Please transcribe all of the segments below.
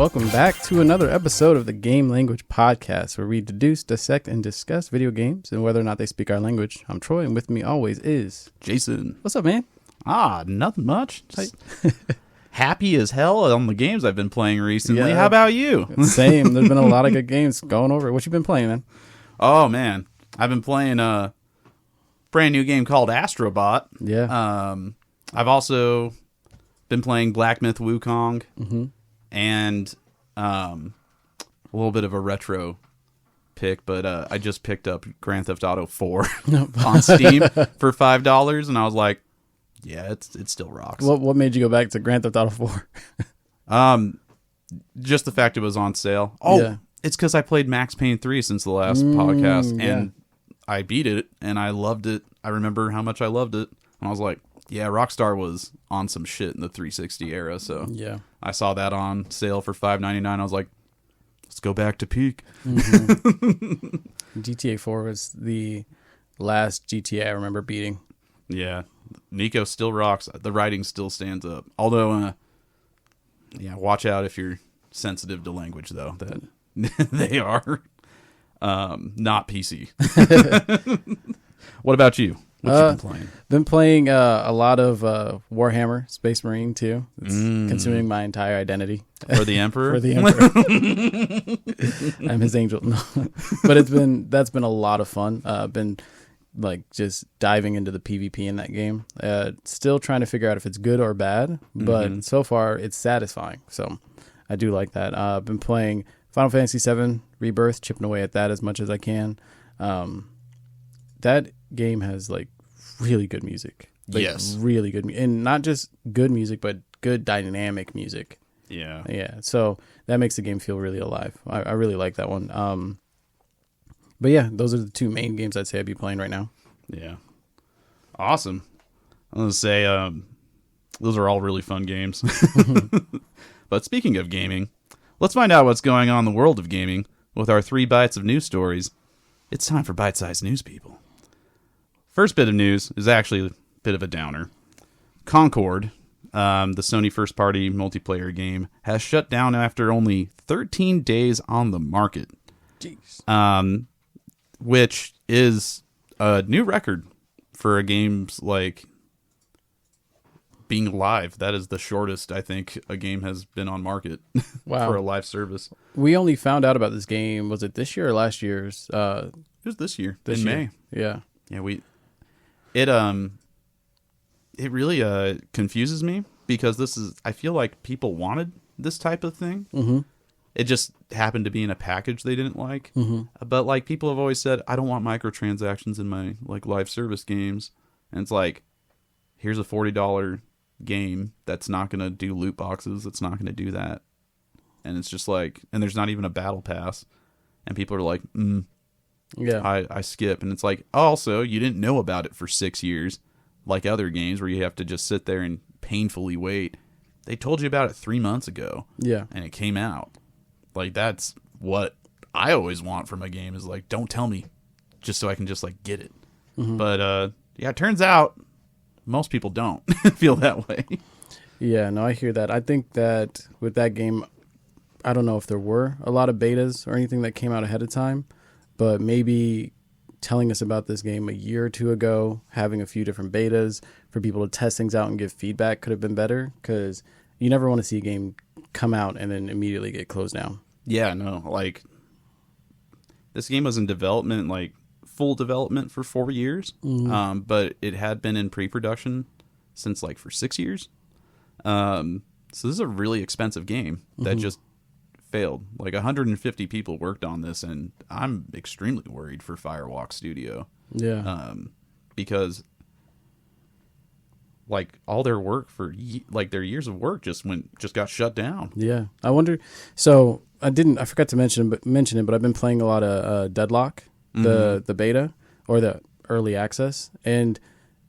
Welcome back to another episode of the Game Language Podcast, where we deduce, dissect, and discuss video games and whether or not they speak our language. I'm Troy, and with me always is Jason. What's up, man? Nothing much. Just happy as hell on the games I've been playing recently. Yeah. How about you? Same. There's been a lot of good games going over. What you been playing, man? Oh, man. I've been playing a brand new game called Astro Bot. Yeah. I've also been playing Black Myth Wukong and a little bit of a retro pick, but I just picked up Grand Theft Auto 4 on Steam for $5, and I was like, yeah, it still rocks. What made you go back to Grand Theft Auto 4? Just the fact it was on sale. Oh, yeah. It's because I played Max Payne 3 since the last podcast, and I beat it, and I loved it. I remember how much I loved it, and I was like, yeah, Rockstar was on some shit in the 360 era, so yeah. I saw that on sale for $5.99. I was like, let's go back to peak. GTA 4 was the last GTA I remember beating. Yeah, Nico still rocks. The writing still stands up. Although, watch out if you're sensitive to language, though. That they are not PC. What about you? What you been playing? Been playing a lot of Warhammer Space Marine 2. It's consuming my entire identity. For the Emperor? For the Emperor. I'm his angel. No. But that's been a lot of fun. Been like just diving into the PvP in that game. Still trying to figure out if it's good or bad, but so far it's satisfying. So I do like that. I've been playing Final Fantasy VII Rebirth, chipping away at that as much as I can. That game has like really good music. Like, yes. Really good. And not just good music, but good dynamic music. Yeah. Yeah. So that makes the game feel really alive. I really like that one. But yeah, those are the two main games I'd say I'd be playing right now. Yeah. Awesome. I'm going to say those are all really fun games. But speaking of gaming, let's find out what's going on in the world of gaming with our 3 bites of news stories. It's time for Byte Sized News, people. First bit of news is actually a bit of a downer. Concord, the Sony first-party multiplayer game, has shut down after only 13 days on the market. Jeez. Which is a new record for a game's like being live. That is the shortest I think a game has been on market for a live service. We only found out about this game, was it this year or last year's? It was this year, in May. Yeah. Yeah, it really confuses me because I feel like people wanted this type of thing. Mm-hmm. It just happened to be in a package they didn't like. Mm-hmm. But like people have always said, I don't want microtransactions in my like live service games. And it's like, here's a $40 game that's not going to do loot boxes. It's not going to do that. And it's just like, and there's not even a battle pass. And people are like, yeah, I skip. And it's like, also, you didn't know about it for 6 years, like other games where you have to just sit there and painfully wait. They told you about it 3 months ago. Yeah. And it came out. Like, that's what I always want from a game is like, don't tell me just so I can just like get it. Mm-hmm. But yeah, it turns out most people don't feel that way. Yeah, no, I hear that. I think that with that game, I don't know if there were a lot of betas or anything that came out ahead of time, but maybe telling us about this game a year or two ago, having a few different betas for people to test things out and give feedback could have been better, because you never want to see a game come out and then immediately get closed down. Yeah, no, like this game was in development, like full development for 4 years, but it had been in pre-production since like for 6 years. So this is a really expensive game that just failed. Like 150 people worked on this, and I'm extremely worried for Firewalk Studio. Yeah. Because like all their work for like their years of work just got shut down. Yeah. I wonder, so I forgot to mention it, but I've been playing a lot of Deadlock, the beta or the early access, and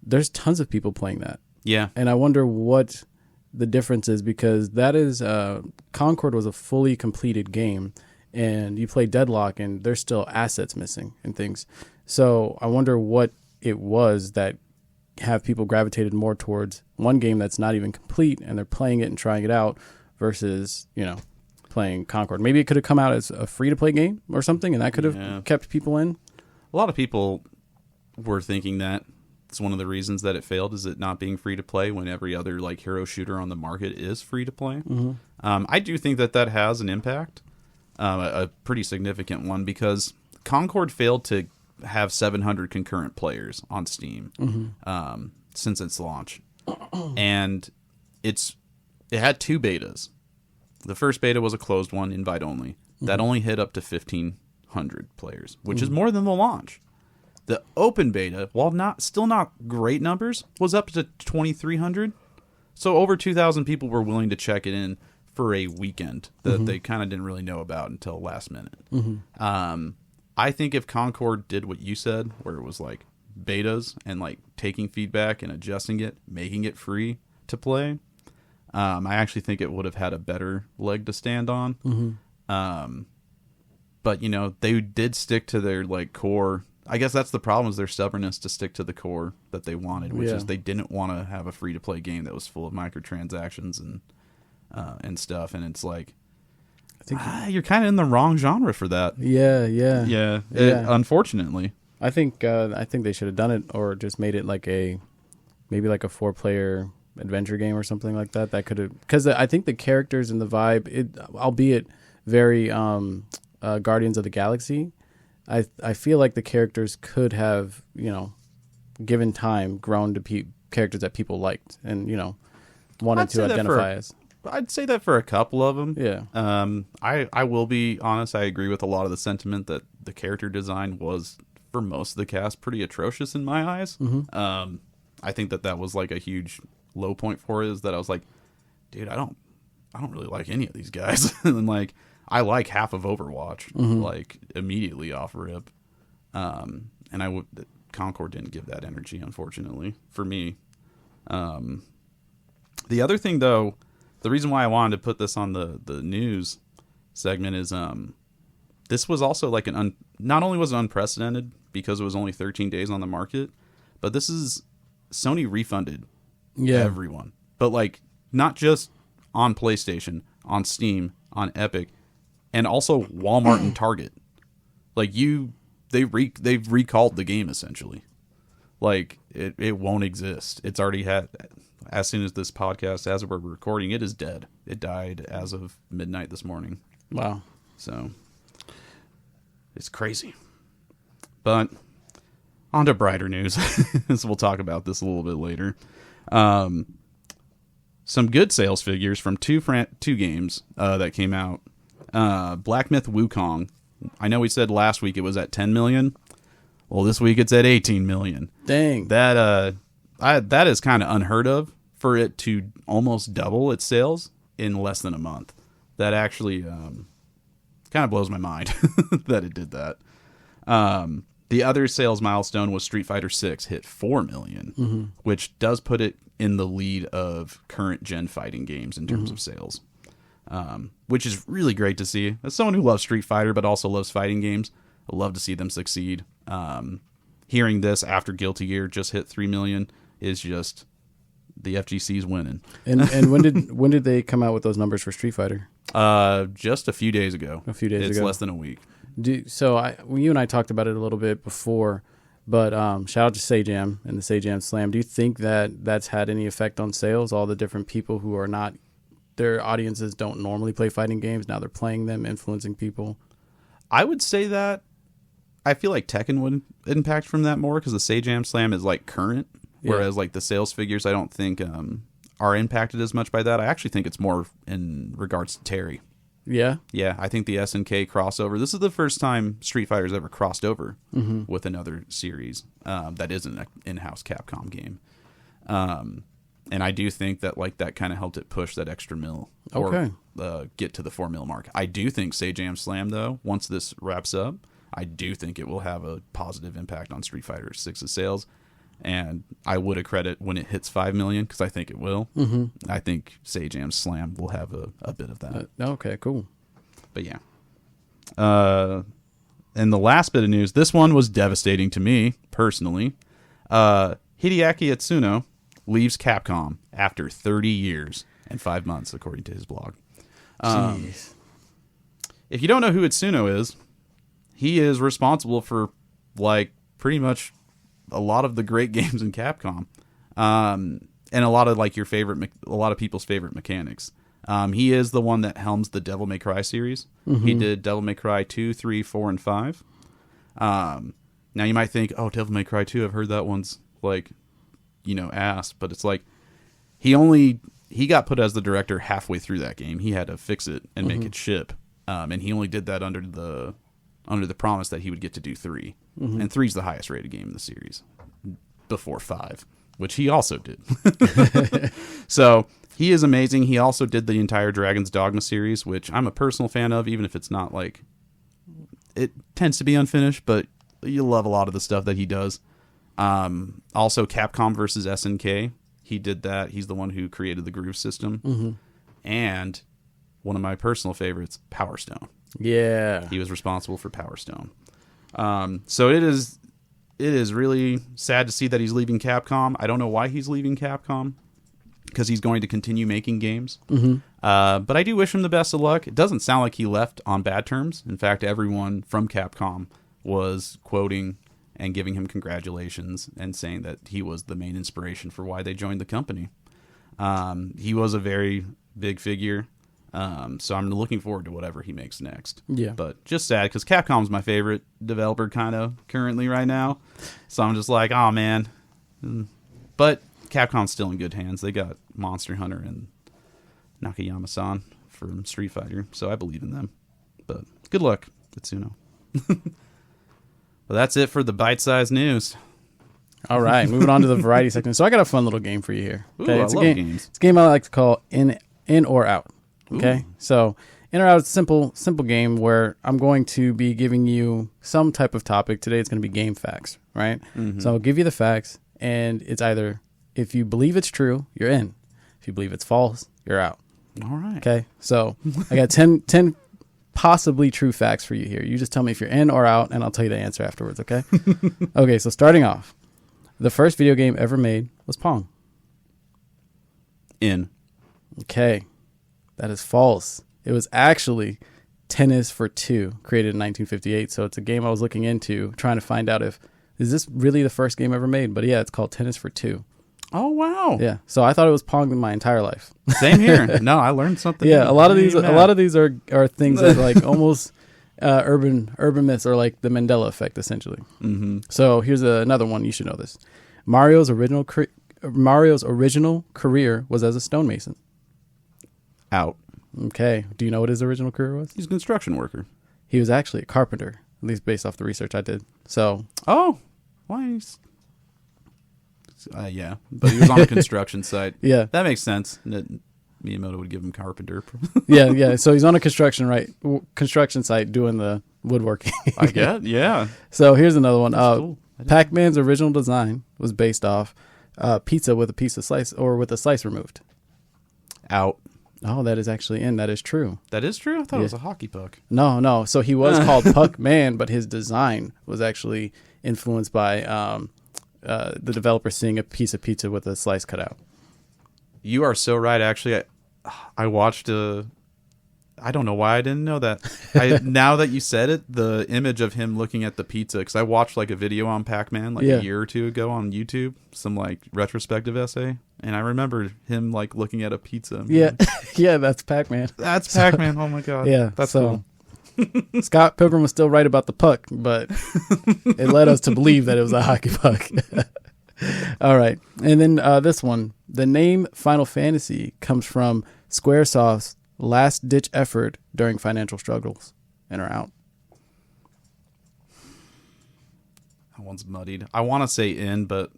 there's tons of people playing that. Yeah. And I wonder what the difference is, because that is Concord was a fully completed game, and you play Deadlock and there's still assets missing and things. So I wonder what it was that have people gravitated more towards one game that's not even complete and they're playing it and trying it out versus, playing Concord. Maybe it could have come out as a free-to-play game or something, and that could have kept people in. A lot of people were thinking that it's one of the reasons that it failed, is it not being free-to-play when every other like hero shooter on the market is free-to-play. Mm-hmm. I do think that has an impact, a pretty significant one, because Concord failed to have 700 concurrent players on Steam since its launch. And it had 2 betas. The first beta was a closed one, invite only. That only hit up to 1,500 players, which is more than the launch. The open beta, while still not great numbers, was up to 2,300. So over 2,000 people were willing to check it in for a weekend that they kind of didn't really know about until last minute. I think if Concord did what you said, where it was like betas and like taking feedback and adjusting it, making it free to play, I actually think it would have had a better leg to stand on. But, you know, they did stick to their like core. I guess that's the problem, is their stubbornness to stick to the core that they wanted, which is they didn't want to have a free-to-play game that was full of microtransactions and stuff. And it's like, I think you're kind of in the wrong genre for that. Yeah. Unfortunately, I think they should have done it, or just made it like maybe like a 4-player adventure game or something like that. That could have, because I think the characters and the vibe, albeit very Guardians of the Galaxy, I feel like the characters could have, you know, given time, grown to characters that people liked and, you know, wanted to identify as. I'd say that for a couple of them. Yeah. I will be honest. I agree with a lot of the sentiment that the character design was, for most of the cast, pretty atrocious in my eyes. I think that was like a huge low point for it, is that I was like, dude, I don't really like any of these guys. And like, I like half of Overwatch, like immediately off rip. And Concord didn't give that energy, unfortunately, for me. The other thing, though, the reason why I wanted to put this on the news segment is this was also like not only was it unprecedented because it was only 13 days on the market, but this is Sony refunded everyone. But like, not just on PlayStation, on Steam, on Epic, and also Walmart and Target. Like they've recalled the game essentially. Like it won't exist. It's already had. As soon as this podcast, as we're recording, it is dead. It died as of midnight this morning. Wow. So it's crazy. But on to brighter news. So we'll talk about this a little bit later. Some good sales figures from two games that came out. Black Myth Wukong. I know we said last week it was at 10 million. Well, this week it's at 18 million. Dang. That is kind of unheard of, for it to almost double its sales in less than a month. That actually kind of blows my mind that it did that. The other sales milestone was Street Fighter 6 hit 4 million, which does put it in the lead of current gen fighting games in terms of sales, which is really great to see. As someone who loves Street Fighter but also loves fighting games, I love to see them succeed. Hearing this after Guilty Gear just hit 3 million is just, the FGC's winning. And when did they come out with those numbers for Street Fighter? Just a few days ago. It's less than a week. You and I talked about it a little bit before, but shout out to Sajam and the Sajam Slam. Do you think that that's had any effect on sales? All the different people who are not, their audiences don't normally play fighting games, now they're playing them, influencing people? I would say that I feel like Tekken would impact from that more, because the Sajam Slam is like current. Whereas like the sales figures, I don't think are impacted as much by that. I actually think it's more in regards to Terry. Yeah? Yeah, I think the SNK crossover, this is the first time Street Fighter's ever crossed over with another series that isn't an in-house Capcom game. And I do think that like that kind of helped it push that extra mil or get to the 4 mil mark. I do think Sajam Slam, though, once this wraps up, I do think it will have a positive impact on Street Fighter 6's sales. And I would accredit when it hits 5 million, because I think it will. I think Sajam Slam will have a bit of that. Okay, cool. But yeah. And the last bit of news, this one was devastating to me, personally. Hideaki Itsuno leaves Capcom after 30 years and 5 months, according to his blog. Jeez. if you don't know who Itsuno is, he is responsible for like pretty much a lot of the great games in Capcom, and a lot of like a lot of people's favorite mechanics. He is the one that helms the Devil May Cry series. Mm-hmm. He did Devil May Cry 2, 3, 4, and 5. Now you might think, oh, Devil May Cry 2, I've heard that one's like, ass, but it's like he got put as the director halfway through that game. He had to fix it and make it ship, and he only did that under the promise that he would get to do 3, and 3's the highest rated game in the series before 5, which he also did. So he is amazing. He also did the entire Dragon's Dogma series, which I'm a personal fan of, even if it's not like, it tends to be unfinished, but you love a lot of the stuff that he does. Also Capcom versus SNK. He did that. He's the one who created the groove system. And one of my personal favorites, Power Stone. Yeah. He was responsible for Power Stone. So it is really sad to see that he's leaving Capcom. I don't know why he's leaving Capcom, because he's going to continue making games. But I do wish him the best of luck. It doesn't sound like he left on bad terms. In fact, everyone from Capcom was quoting and giving him congratulations and saying that he was the main inspiration for why they joined the company. He was a very big figure. So I'm looking forward to whatever he makes next. Yeah. But just sad, because Capcom's my favorite developer kind of currently right now. So I'm just like, oh, man. But Capcom's still in good hands. They got Monster Hunter and Nakayama-san from Street Fighter, so I believe in them. But good luck, Itsuno. Well, that's it for the bite-sized news. All right, moving on to the variety section. So I got a fun little game for you here. Okay, I love games. It's a game I like to call in or out. Okay, so in or out is a simple game where I'm going to be giving you some type of topic. Today it's going to be game facts, right? So I'll give you the facts, and it's either, if you believe it's true, you're in. If you believe it's false, you're out. All right. Okay, so I got 10 possibly true facts for you here. You just tell me if you're in or out, and I'll tell you the answer afterwards, okay? Okay, so starting off, the first video game ever made was Pong. In. Okay, that is false. It was actually Tennis for Two, created in 1958. So it's a game I was looking into, trying to find out is this really the first game ever made? But yeah, it's called Tennis for Two. Oh, wow. Yeah. So I thought it was Pong my entire life. Same here. No, I learned something. Yeah, a lot of these are things that like almost urban myths, or like the Mandela effect, essentially. So here's another one. You should know this. Mario's original career was as a stonemason. Out. Okay. Do you know what his original career was? He's a construction worker. He was actually a carpenter, at least based off the research I did. So. Oh, why? Yeah, but he was on a construction site. Yeah, that makes sense. Miyamoto would give him carpenter. yeah. So he's on a construction site doing the woodworking. I get, yeah. So here's another one. Cool. Pac-Man's original design was based off pizza with a slice removed. Out. Oh, that is actually in. That is true. That is true? I thought it was a hockey puck. No. So he was called Puck-Man, but his design was actually influenced by the developer seeing a piece of pizza with a slice cut out. You are so right. Actually, I watched I don't know why I didn't know that. Now that you said it, the image of him looking at the pizza, because I watched like a video on Pac-Man a year or two ago on YouTube, some like retrospective essay, and I remember him like looking at a pizza. Yeah, yeah, that's Pac-Man. That's Pac-Man. Oh my god. Yeah, that's cool. Scott Pilgrim was still right about the puck, but it led us to believe that it was a hockey puck. All right. And then this one. The name Final Fantasy comes from Squaresoft's last-ditch effort during financial struggles. In or out? That one's muddied. I want to say in, but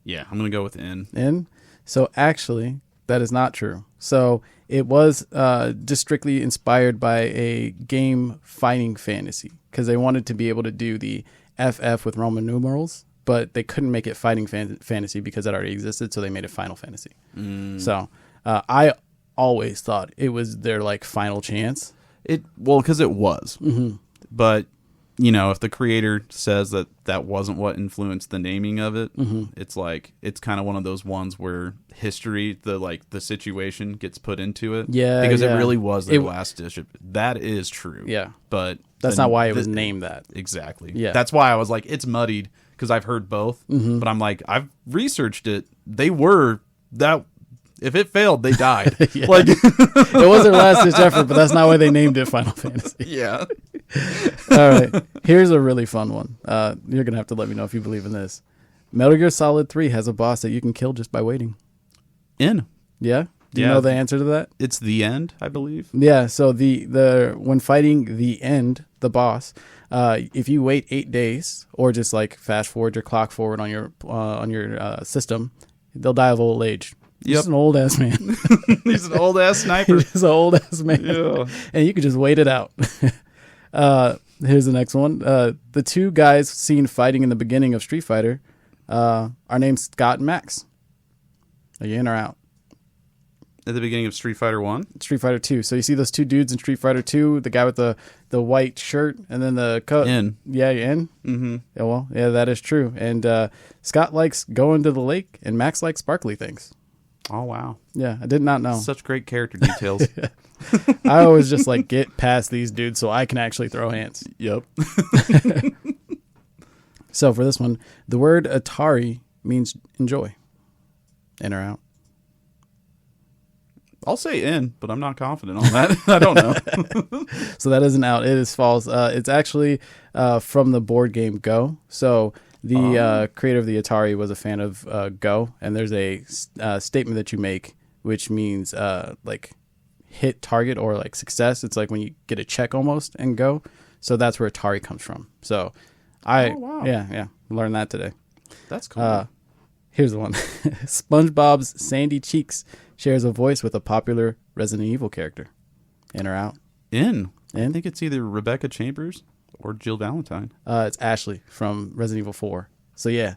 yeah, I'm going to go with in. In? So actually, that is not true. So it was just strictly inspired by a game fighting fantasy, because they wanted to be able to do the FF with Roman numerals, but they couldn't make it fighting fantasy because it already existed, so they made it Final Fantasy. So I always thought it was their like final chance. Because it was. But if the creator says that wasn't what influenced the naming of it, it's like it's kind of one of those ones where history, the situation gets put into it. Yeah, because it really was their last dish. That is true. Yeah, but that's not why it was named that. Exactly. Yeah, that's why I was like, it's muddied because I've heard both. But I'm like, I've researched it. They were that. If it failed, they died. Like it was their last ditch effort, but that's not why they named it Final Fantasy. Yeah. All right. Here's a really fun one. You're gonna have to let me know if you believe in this. Metal Gear Solid 3 has a boss that you can kill just by waiting. In. Yeah. Do you know the answer to that? It's the end, I believe. Yeah. So the when fighting the end, the boss, if you wait 8 days or just like fast forward your clock forward on your system, they'll die of old age. He's an old ass man. He's an old ass sniper. He's an old ass man. Yeah. And you can just wait it out. Here's the next one. The two guys seen fighting in the beginning of Street Fighter are named Scott and Max. Are you in or out? At the beginning of Street Fighter 1? Street Fighter 2. So you see those two dudes in Street Fighter 2, the guy with the white shirt and then the coat. In. Yeah, you're in? Mm-hmm. Yeah, well, yeah, that is true. And Scott likes going to the lake and Max likes sparkly things. Oh, wow. Yeah, I did not know. Such great character details. I always just like get past these dudes so I can actually throw hands. Yep. So for this one, the word Atari means enjoy. In or out? I'll say in, but I'm not confident on that. I don't know. So that isn't out. It is false. It's actually from the board game Go. So the creator of the Atari was a fan of Go, and there's a statement that you make which means like hit target or like success. It's like when you get a check almost in Go. So that's where Atari comes from. So yeah, learned that today. That's cool. Here's the one. SpongeBob's Sandy Cheeks shares a voice with a popular Resident Evil character. In or out? In. I think it's either Rebecca Chambers or Jill Valentine. It's Ashley from Resident Evil 4. So yeah,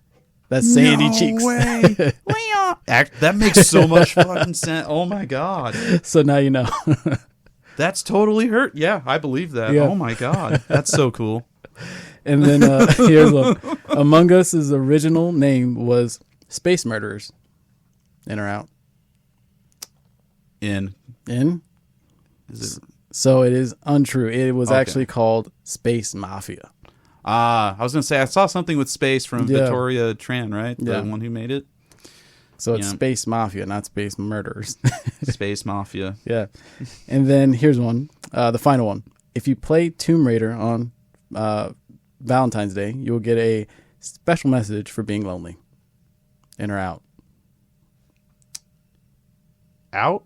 that's Sandy Cheeks. Way. That makes so much fucking sense. Oh my god. So now you know. That's totally her. Yeah, I believe that. Yeah. Oh my god. That's so cool. And then here's one. Among Us' original name was Space Murderers. In or out? In. Is it? So it is untrue. It was actually called Space Mafia. I was going to say, I saw something with space from Victoria Tran, right? The one who made it. So it's Space Mafia, not Space Murderers. Space Mafia. Yeah. And then here's one, the final one. If you play Tomb Raider on Valentine's Day, you will get a special message for being lonely. In or out? Out?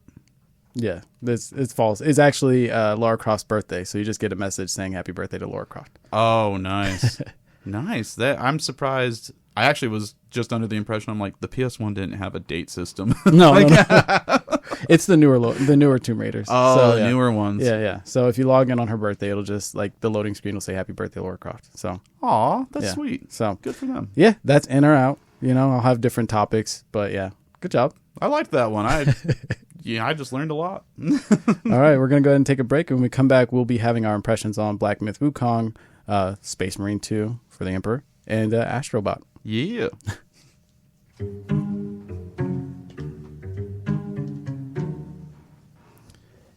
Yeah, it's false. It's actually Lara Croft's birthday, so you just get a message saying happy birthday to Lara Croft. Oh, nice. Nice. I'm surprised. I actually was just under the impression, I'm like, the PS1 didn't have a date system. No, no. It's the newer Tomb Raiders. Oh, so, newer ones. Yeah. So if you log in on her birthday, it'll just, like, the loading screen will say happy birthday, Lara Croft. So, aw, that's sweet. So good for them. Yeah, that's in or out. You know, I'll have different topics, but yeah, good job. I liked that one. I just learned a lot. All right, we're going to go ahead and take a break. And when we come back, we'll be having our impressions on Black Myth Wukong, Space Marine 2 for the Emperor, and Astro Bot. Yeah.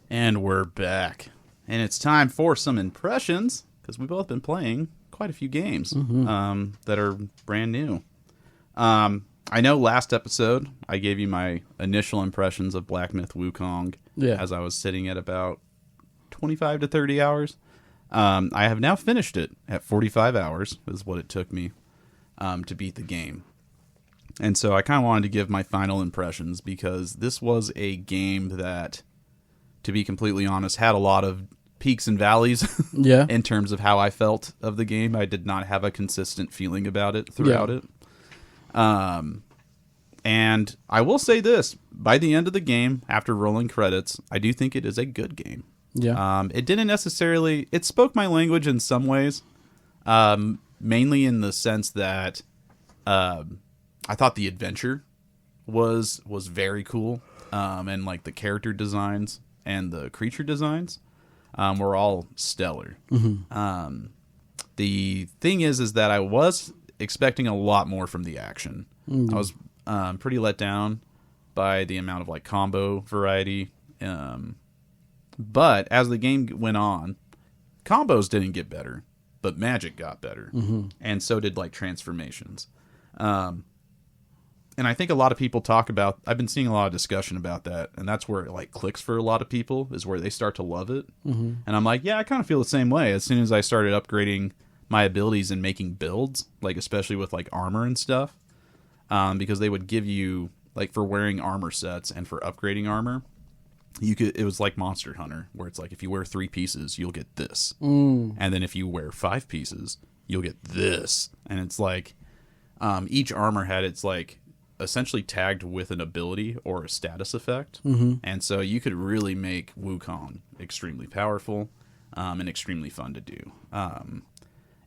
And we're back. And it's time for some impressions, because we've both been playing quite a few games that are brand new. I know last episode I gave you my initial impressions of Black Myth Wukong as I was sitting at about 25 to 30 hours. I have now finished it at 45 hours, is what it took me to beat the game. And so I kind of wanted to give my final impressions, because this was a game that, to be completely honest, had a lot of peaks and valleys in terms of how I felt of the game. I did not have a consistent feeling about it throughout it. And I will say this, by the end of the game, after rolling credits, I do think it is a good game. Yeah. It didn't necessarily, it spoke my language in some ways, mainly in the sense that, I thought the adventure was very cool. And like the character designs and the creature designs, were all stellar. Mm-hmm. The thing is that I was expecting a lot more from the action. I was pretty let down by the amount of like combo variety. But as the game went on, combos didn't get better, but magic got better. And so did like transformations. And I think a lot of people talk about, I've been seeing a lot of discussion about that, and that's where it like clicks for a lot of people, is where they start to love it. And I'm like, yeah, I kind of feel the same way. As soon as I started upgrading my abilities and making builds, like especially with like armor and stuff, because they would give you, like for wearing armor sets and for upgrading armor, it was like Monster Hunter, where it's like if you wear 3 pieces, you'll get this. And then if you wear 5 pieces, you'll get this. And it's like each armor had its like essentially tagged with an ability or a status effect. And so you could really make Wukong extremely powerful and extremely fun to do.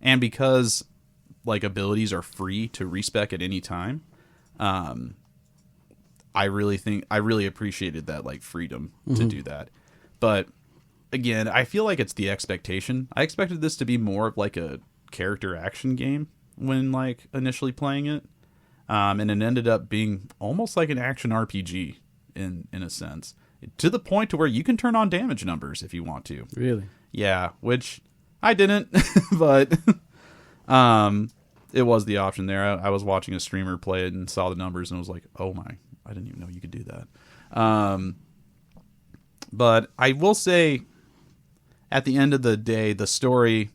And because like abilities are free to respec at any time, I really appreciated that like freedom to do that. But again, I feel like it's the expectation. I expected this to be more of like a character action game when like initially playing it. And it ended up being almost like an action RPG in a sense, to the point to where you can turn on damage numbers if you want to. Really? Yeah, which I didn't, but it was the option there. I was watching a streamer play it and saw the numbers and was like, oh my, I didn't even know you could do that. But I will say, at the end of the day, the story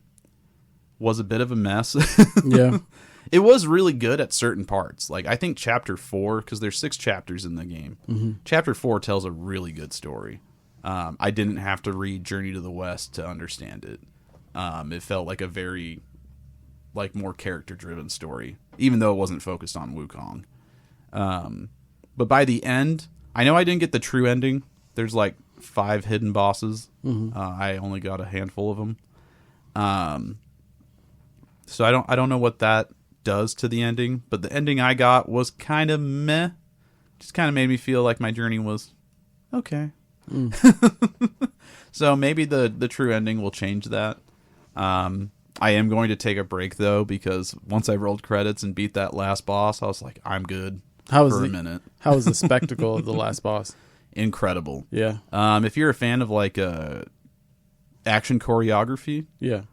was a bit of a mess. Yeah. It was really good at certain parts. Like, I think Chapter 4, because there's 6 chapters in the game, Chapter 4 tells a really good story. I didn't have to read Journey to the West to understand it. It felt like a very, like, more character-driven story, even though it wasn't focused on Wukong. But by the end, I know I didn't get the true ending. There's, like, 5 hidden bosses. I only got a handful of them. So I don't know what that does to the ending, but the ending I got was kind of meh. Just kind of made me feel like my journey was okay. So maybe the true ending will change that. I am going to take a break though, because once I rolled credits and beat that last boss, I was like, I'm good for a minute. How was the spectacle of the last boss? Incredible. Yeah. If you're a fan of like action choreography, yeah,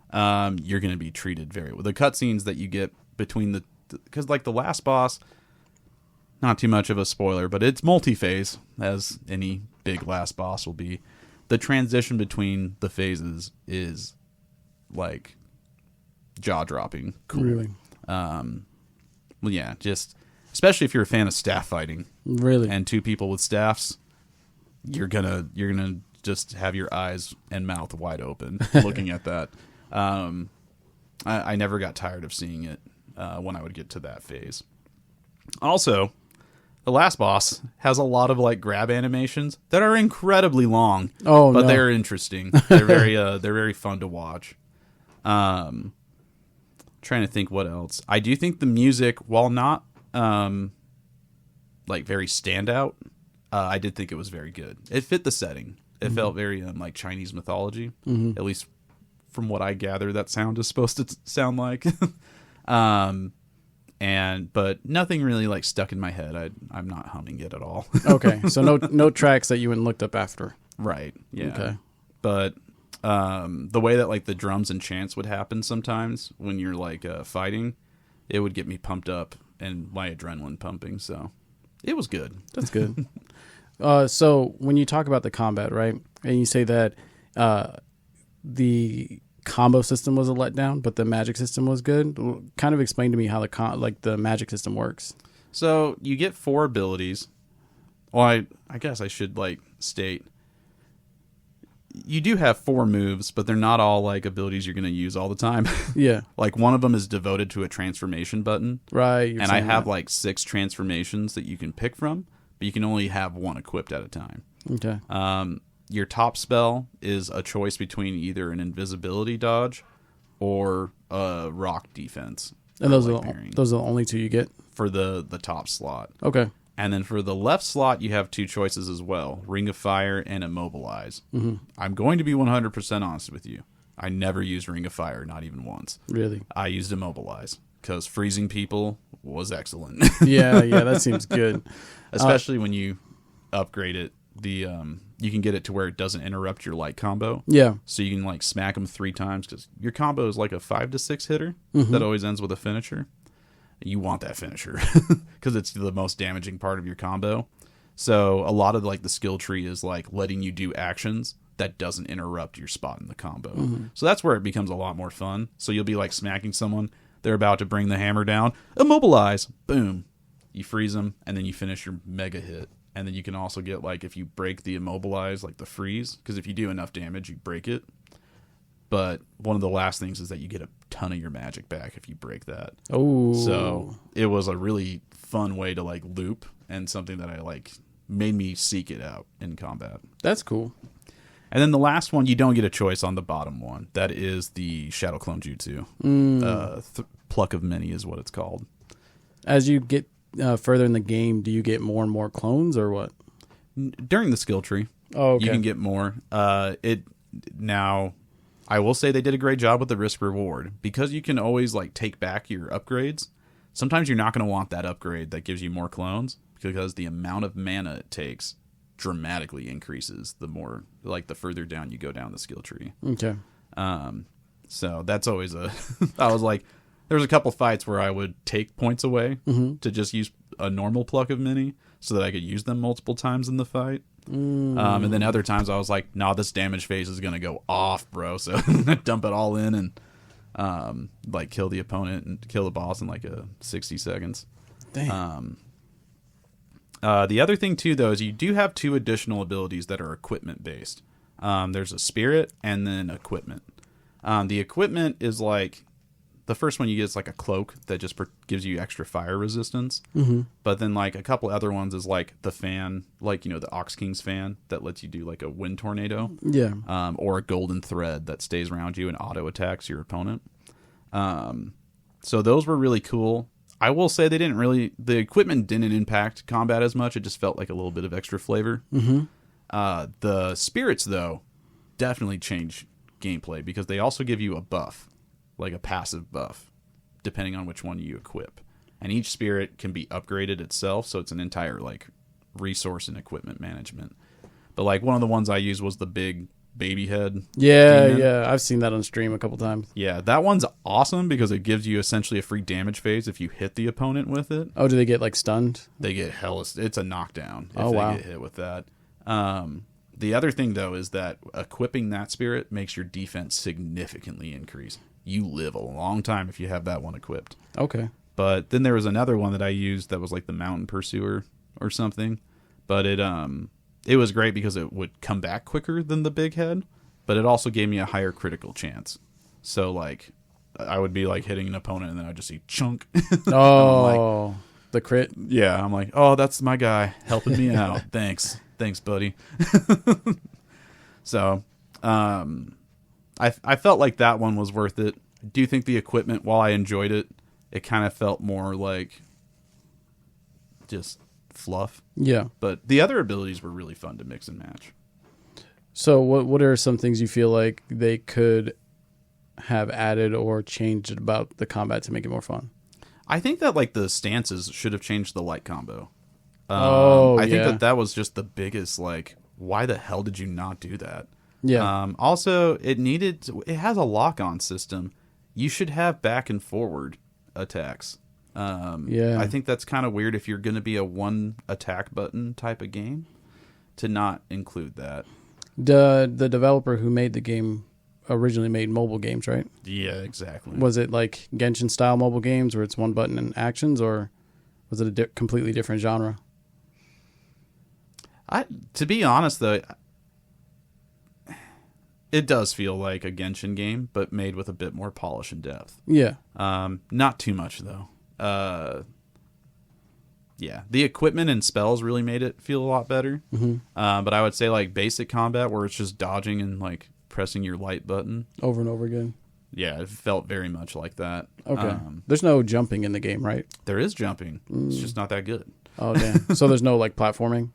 you're going to be treated very well. The cutscenes that you get between because like the last boss, not too much of a spoiler, but it's multi-phase, as any big last boss will be. The transition between the phases is like jaw-dropping cool. Really? Well, yeah, just especially if you're a fan of staff fighting. Really? And 2 people with staffs, you're gonna just have your eyes and mouth wide open looking at that. I never got tired of seeing it when I would get to that phase. Also, the last boss has a lot of like grab animations that are incredibly long. Oh, but no. They're interesting. They're very fun to watch. Trying to think what else. I do think the music, while not like very standout, I did think it was very good. It fit the setting. It felt very like Chinese mythology, at least from what I gather that sound is supposed to sound like. But nothing really like stuck in my head. I'm not humming it at all. Okay, so no tracks that you went and looked up after. Right. Yeah. Okay. But the way that like the drums and chants would happen sometimes when you're like fighting, it would get me pumped up and my adrenaline pumping. So it was good. That's good. So when you talk about the combat, right, and you say that the combo system was a letdown, but the magic system was good, kind of explain to me how the magic system works. So you get 4 abilities. Well, I guess I should like state, you do have 4 moves, but they're not all like abilities you're going to use all the time. Yeah. Like one of them is devoted to a transformation button. Right. And I have like 6 transformations that you can pick from, but you can only have 1 equipped at a time. Okay. Your top spell is a choice between either an invisibility dodge or a rock defense. And those are the only 2 you get for the top slot. Okay. And then for the left slot, you have 2 choices as well: Ring of Fire and Immobilize. I'm going to be 100% honest with you. I never used Ring of Fire, not even once. Really? I used Immobilize because freezing people was excellent. Yeah, that seems good. Especially when you upgrade it. You can get it to where it doesn't interrupt your light combo. Yeah. So you can like smack them 3 times because your combo is like a 5 to 6 hitter that always ends with a finisher. You want that finisher because it's the most damaging part of your combo. So a lot of like the skill tree is like letting you do actions that doesn't interrupt your spot in the combo. So that's where it becomes a lot more fun. So you'll be like smacking someone. They're about to bring the hammer down. Immobilize. Boom. You freeze them and then you finish your mega hit. And then you can also get, like, if you break the immobilize, like the freeze, because if you do enough damage, you break it. But one of the last things is that you get a ton of your magic back if you break that. Oh. So it was a really fun way to, like, loop and something that I, like, made me seek it out in combat. That's cool. And then the last one, you don't get a choice on the bottom one. That is the Shadow Clone Jutsu. Pluck of Many is what it's called. As you get further in the game, do you get more and more clones or what? During the skill tree, you can get more. Now, I will say they did a great job with the risk reward because you can always like take back your upgrades. Sometimes you're not going to want that upgrade that gives you more clones because the amount of mana it takes dramatically increases the more like the further down you go down the skill tree. Okay. So that's always I was like, there was a couple fights where I would take points away to just use a normal Pluck of Many so that I could use them multiple times in the fight. And then other times I was like, nah, this damage phase is going to go off, bro. So dump it all in and like kill the opponent and kill the boss in like 60 seconds. Damn. The other thing too, though, is you do have 2 additional abilities that are equipment based. There's a spirit and then equipment. The equipment is like, the first one you get is like a cloak that just gives you extra fire resistance. But then like a couple other ones is like the fan, like, you know, the Ox King's fan that lets you do like a wind tornado. Yeah. Or a golden thread that stays around you and auto attacks your opponent. So those were really cool. I will say the equipment didn't impact combat as much. It just felt like a little bit of extra flavor. The spirits, though, definitely change gameplay because they also give you a buff. Like a passive buff, depending on which one you equip. And each spirit can be upgraded itself, so it's an entire like resource and equipment management. But like one of the ones I used was the big baby head. Yeah, I've seen that on stream a couple times. Yeah, that one's awesome because it gives you essentially a free damage phase if you hit the opponent with it. Oh, do they get like stunned? They get it's a knockdown if wow. they get hit with that. The other thing though is that equipping that spirit makes your defense significantly increase. You live a long time if you have that one equipped. Okay. But then there was another one that I used that was like the Mountain Pursuer or something. But it was great because it would come back quicker than the big head, but it also gave me a higher critical chance. So like I would be like hitting an opponent and then I'd just see chunk. Oh, like, the crit. Yeah, I'm like, oh, that's my guy helping me out. Thanks, buddy. So, I felt like that one was worth it. I do think the equipment, while I enjoyed it, it kind of felt more like just fluff. Yeah. But the other abilities were really fun to mix and match. So what are some things you feel like they could have added or changed about the combat to make it more fun? I think that like the stances should have changed the light combo. I think that was just the biggest, like, why the hell did you not do that? Yeah. Also, it has a lock-on system. You should have back and forward attacks. I think that's kind of weird if you're going to be a one attack button type of game to not include that. The developer who made the game originally made mobile games, right? Yeah, exactly. Was it like Genshin style mobile games where it's one button and actions, or was it a completely different genre? To be honest, though, it does feel like a Genshin game, but made with a bit more polish and depth. Yeah. Not too much, though. Yeah, the equipment and spells really made it feel a lot better. Mm-hmm. But I would say like basic combat where it's just dodging and like pressing your light button over and over again. Yeah, it felt very much like that. Okay. There's no jumping in the game, right? There is jumping. It's just not that good. Oh, damn. So there's no like platforming?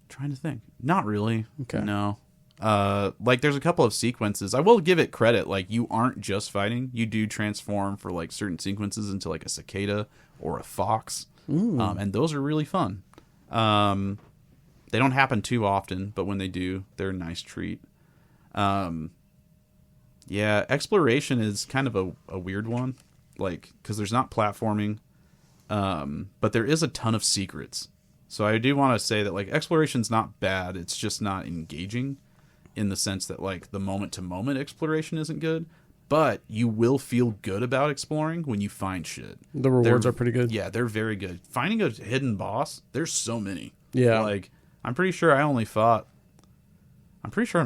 Trying to think. Not really. Okay. No. Like there's a couple of sequences. I will give it credit. Like you aren't just fighting. You do transform for like certain sequences into like a cicada or a fox. And those are really fun. They don't happen too often, but when they do, they're a nice treat. Yeah, exploration is kind of a weird one. Like, because there's not platforming, but there is a ton of secrets. So I do want to say that like exploration's not bad. It's just not engaging in the sense that like the moment to moment exploration isn't good, but you will feel good about exploring when you find shit. The rewards are pretty good. Yeah, they're very good. Finding a hidden boss, there's so many. Yeah. Like I'm pretty sure I'm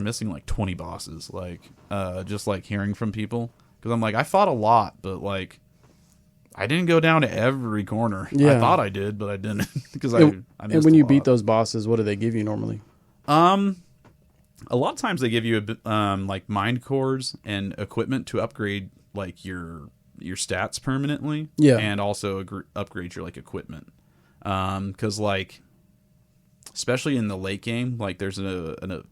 missing like 20 bosses, like just like hearing from people, because I'm like I fought a lot, but like I didn't go down to every corner. Yeah. I thought I did, but I didn't because I missed And when you a beat lot. those bosses, what do they give you normally? A lot of times they give you a bit, like mind cores and equipment to upgrade like your stats permanently. Yeah. And also upgrade your like equipment. Because like, especially in the late game, like there's a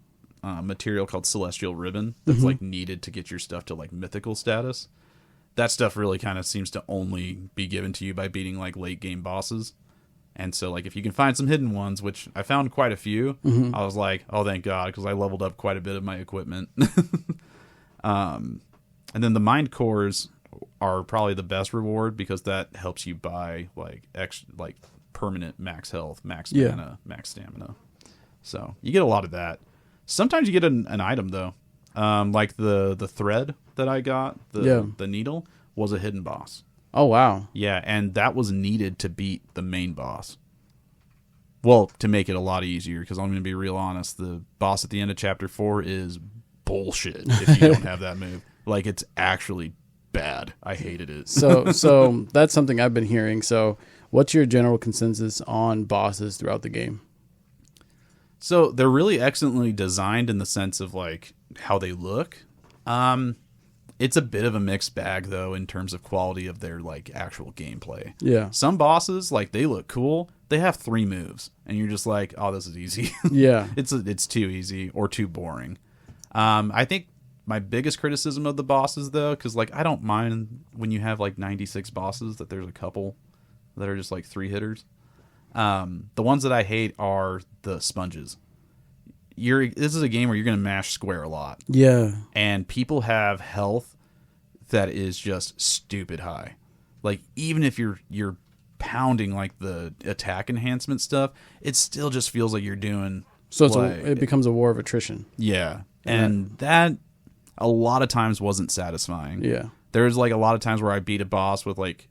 material called Celestial Ribbon that's like needed to get your stuff to like mythical status. That stuff really kind of seems to only be given to you by beating like late game bosses. And so, like, if you can find some hidden ones, which I found quite a few, I was like, oh, thank God, because I leveled up quite a bit of my equipment. And then the mind cores are probably the best reward because that helps you buy, like, permanent max health, max mana, max stamina. So, you get a lot of that. Sometimes you get an item, though. Like the thread that I got, the needle, was a hidden boss. Oh, wow. Yeah, and that was needed to beat the main boss. Well, to make it a lot easier, because I'm going to be real honest, the boss at the end of Chapter 4 is bullshit if you don't have that move. Like, it's actually bad. I hated it. So that's something I've been hearing. So what's your general consensus on bosses throughout the game? So they're really excellently designed in the sense of, like, how they look. It's a bit of a mixed bag, though, in terms of quality of their, like, actual gameplay. Yeah. Some bosses, like, they look cool. They have 3 moves, and you're just like, oh, this is easy. Yeah. It's too easy or too boring. I think my biggest criticism of the bosses, though, because, like, I don't mind when you have, like, 96 bosses that there's a couple that are just, like, 3-hitters. The ones that I hate are the sponges. This is a game where you're going to mash square a lot. Yeah. And people have health that is just stupid high. Like, even if you're pounding, like, the attack enhancement stuff, it still just feels like you're doing... So it becomes a war of attrition. Yeah. And that, a lot of times, wasn't satisfying. Yeah. There's, like, a lot of times where I beat a boss with, like,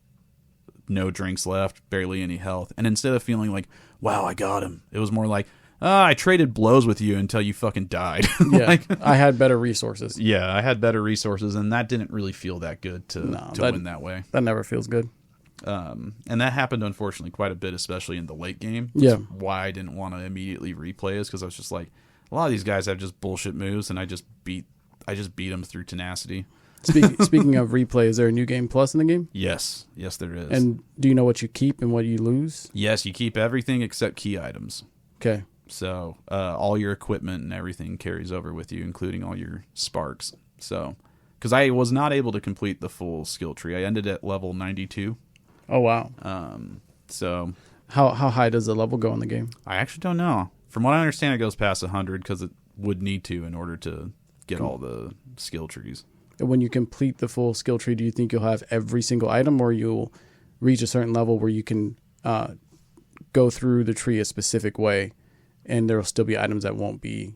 no drinks left, barely any health. And instead of feeling like, wow, I got him, it was more like... I traded blows with you until you fucking died. Yeah, like, I had better resources. Yeah, I had better resources, and that didn't really feel that good to win that way. That never feels good. And that happened, unfortunately, quite a bit, especially in the late game. Yeah. That's why I didn't want to immediately replay is because I was just like, a lot of these guys have just bullshit moves, and I just beat them through tenacity. Speaking of replay, is there a new game plus in the game? Yes, there is. And do you know what you keep and what you lose? Yes, you keep everything except key items. Okay. So all your equipment and everything carries over with you, including all your sparks. So, because I was not able to complete the full skill tree, I ended at level 92. Oh wow. So how high does the level go in the game? I actually don't know. From what I understand, it goes past 100 because it would need to in order to get all the skill trees. And when you complete the full skill tree, do you think you'll have every single item, or you'll reach a certain level where you can go through the tree a specific way? And there will still be items that won't be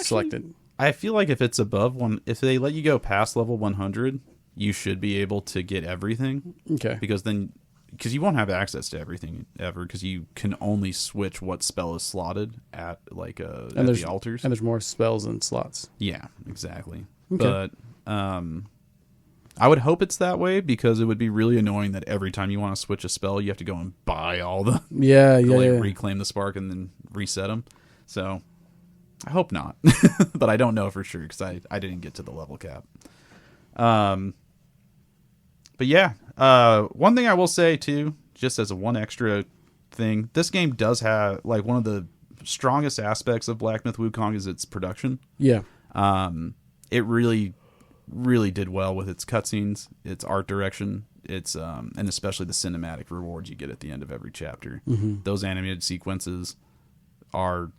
selected. I feel like if it's above if they let you go past level 100, you should be able to get everything. Okay. Because you won't have access to everything ever, because you can only switch what spell is slotted at at the altars. And there's more spells and slots. Yeah, exactly. Okay. But I would hope it's that way, because it would be really annoying that every time you want to switch a spell, you have to go and buy all the... Yeah. reclaim the spark and then reset them. So, I hope not. But I don't know for sure, because I didn't get to the level cap. But yeah, one thing I will say, too, just as one extra thing, this game does have, like, one of the strongest aspects of Black Myth Wukong is its production. Yeah. It really, really did well with its cutscenes, its art direction, its and especially the cinematic rewards you get at the end of every chapter. Mm-hmm. Those animated sequences are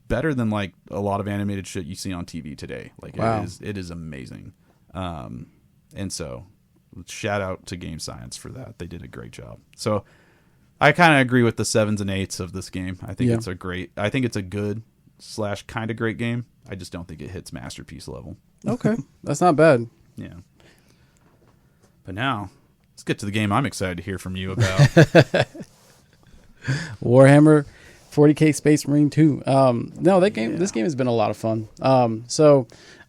better than like a lot of animated shit you see on TV today. Like wow. it is amazing. And so shout out to Game Science for that. They did a great job. So I kind of agree with the 7s and 8s of this game. I think it's a good / kind of great game. I just don't think it hits masterpiece level. Okay. That's not bad. Yeah. But now let's get to the game I'm excited to hear from you about. Warhammer 40K Space Marine 2. This game has been a lot of fun.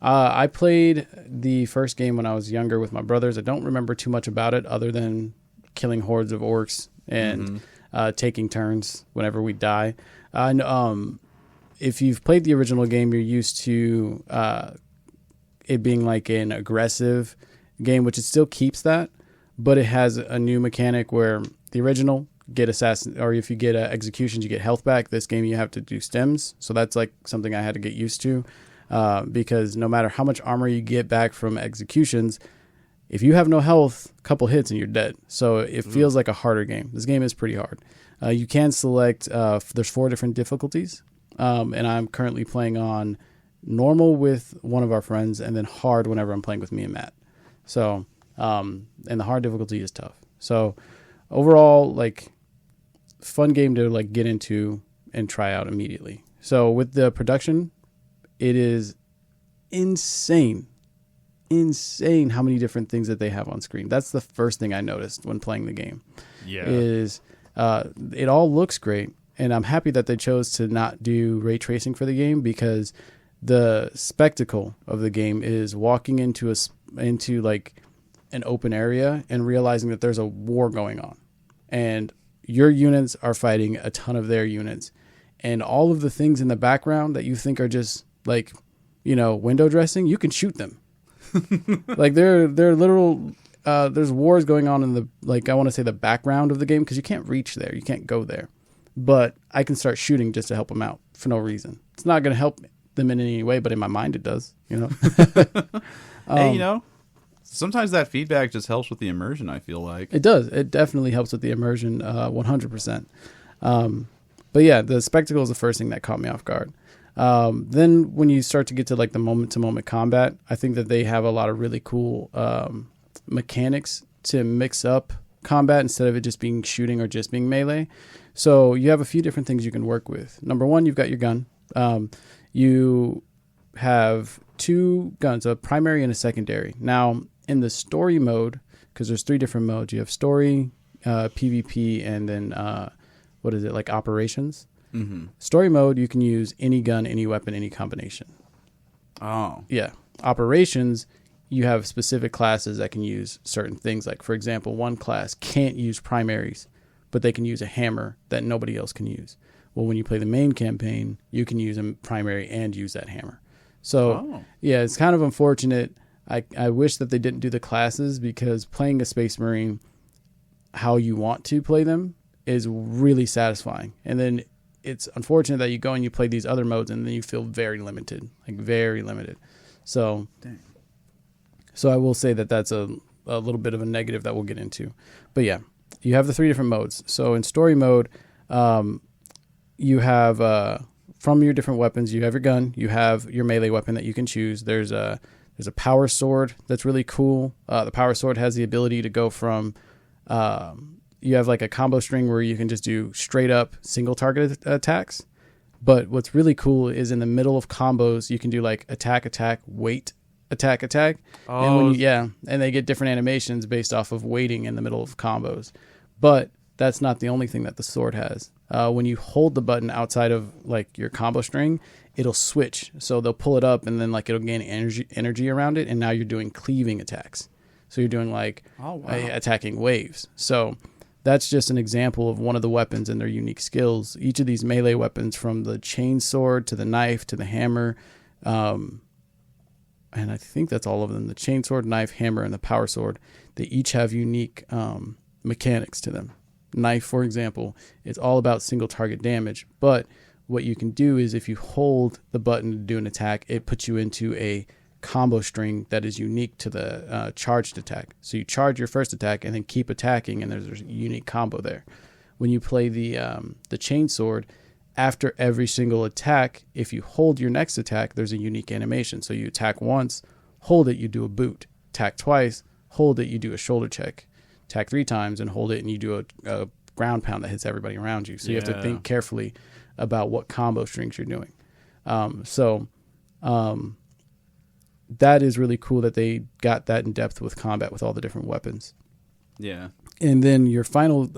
I played the first game when I was younger with my brothers. I don't remember too much about it other than killing hordes of orcs and taking turns whenever we die. If you've played the original game, you're used to it being like an aggressive game, which it still keeps that, but it has a new mechanic where the original get assassin, or if you get executions, you get health back. This game you have to do stems, so that's like something I had to get used to, because no matter how much armor you get back from executions, if you have no health, a couple hits and you're dead. So it feels like a harder game. This game is pretty hard. You can select, there's 4 different difficulties, and I'm currently playing on normal with one of our friends, and then hard whenever I'm playing with me and Matt. So, and the hard difficulty is tough. So overall, like, fun game to like get into and try out immediately. So with the production, it is insane how many different things that they have on screen. That's the first thing I noticed when playing the game. Yeah. Is it all looks great, and I'm happy that they chose to not do ray tracing for the game, because the spectacle of the game is walking into like an open area and realizing that there's a war going on, and your units are fighting a ton of their units, and all of the things in the background that you think are just like, window dressing, you can shoot them. Like they're literal. There's wars going on in the, like, I want to say the background of the game, because you can't reach there, you can't go there, but I can start shooting just to help them out for no reason. It's not going to help them in any way, but in my mind it does. Hey, sometimes that feedback just helps with the immersion, I feel like. It does. It definitely helps with the immersion, 100%. But yeah, the spectacle is the first thing that caught me off guard. Then when you start to get to like the moment-to-moment combat, I think that they have a lot of really cool mechanics to mix up combat instead of it just being shooting or just being melee. So you have a few different things you can work with. Number one, you've got your gun. You have 2 guns, a primary and a secondary. Now, in the story mode, because there's 3 different modes, you have story, PvP, and then like operations. Mm-hmm. Story mode, you can use any gun, any weapon, any combination. Oh. Yeah. Operations, you have specific classes that can use certain things. Like, for example, one class can't use primaries, but they can use a hammer that nobody else can use. Well, when you play the main campaign, you can use a primary and use that hammer. So, yeah, it's kind of unfortunate. I wish that they didn't do the classes, because playing a Space Marine how you want to play them is really satisfying. And then it's unfortunate that you go and you play these other modes and then you feel very limited, like very limited. So, So I will say that that's a little bit of a negative that we'll get into. But yeah, you have the 3 different modes. So in story mode, you have from your different weapons, you have your gun, you have your melee weapon that you can choose. There's a power sword that's really cool. The power sword has the ability to go from you have like a combo string where you can just do straight up single target attacks. But what's really cool is in the middle of combos, you can do like attack, wait, attack. Oh. And they get different animations based off of waiting in the middle of combos. But that's not the only thing that the sword has. When you hold the button outside of like your combo string, it'll switch. So they'll pull it up and then like it'll gain energy around it. And now you're doing cleaving attacks. So you're doing like attacking waves. So that's just an example of one of the weapons and their unique skills. Each of these melee weapons, from the chain sword to the knife to the hammer, and I think that's all of them, the chain sword, knife, hammer, and the power sword, they each have unique mechanics to them. knife, for example, it's all about single target damage. But what you can do is if you hold the button to do an attack, it puts you into a combo string that is unique to the charged attack. So you charge your first attack and then keep attacking, and there's a unique combo there. When you play the chainsword, after every single attack, if you hold your next attack, there's a unique animation. So you attack once, hold it, you do a boot. Attack twice, hold it, you do a shoulder check. Attack 3 times and hold it, and you do a ground pound that hits everybody around you. So you have to think carefully about what combo strings you're doing. That is really cool that they got that in depth with combat with all the different weapons. Yeah. And then your final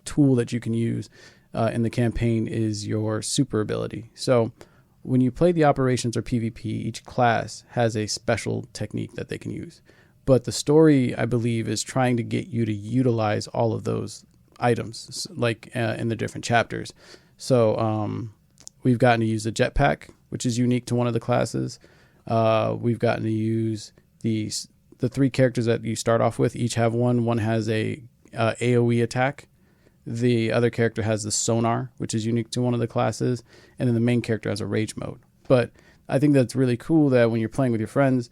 tool that you can use in the campaign is your super ability. So when you play the operations or PvP, each class has a special technique that they can use. But the story, I believe, is trying to get you to utilize all of those items, in the different chapters. So we've gotten to use a jetpack, which is unique to one of the classes. We've gotten to use the 3 characters that you start off with. Each have one. One has a AoE attack. The other character has the sonar, which is unique to one of the classes. And then the main character has a rage mode. But I think that's really cool that when you're playing with your friends,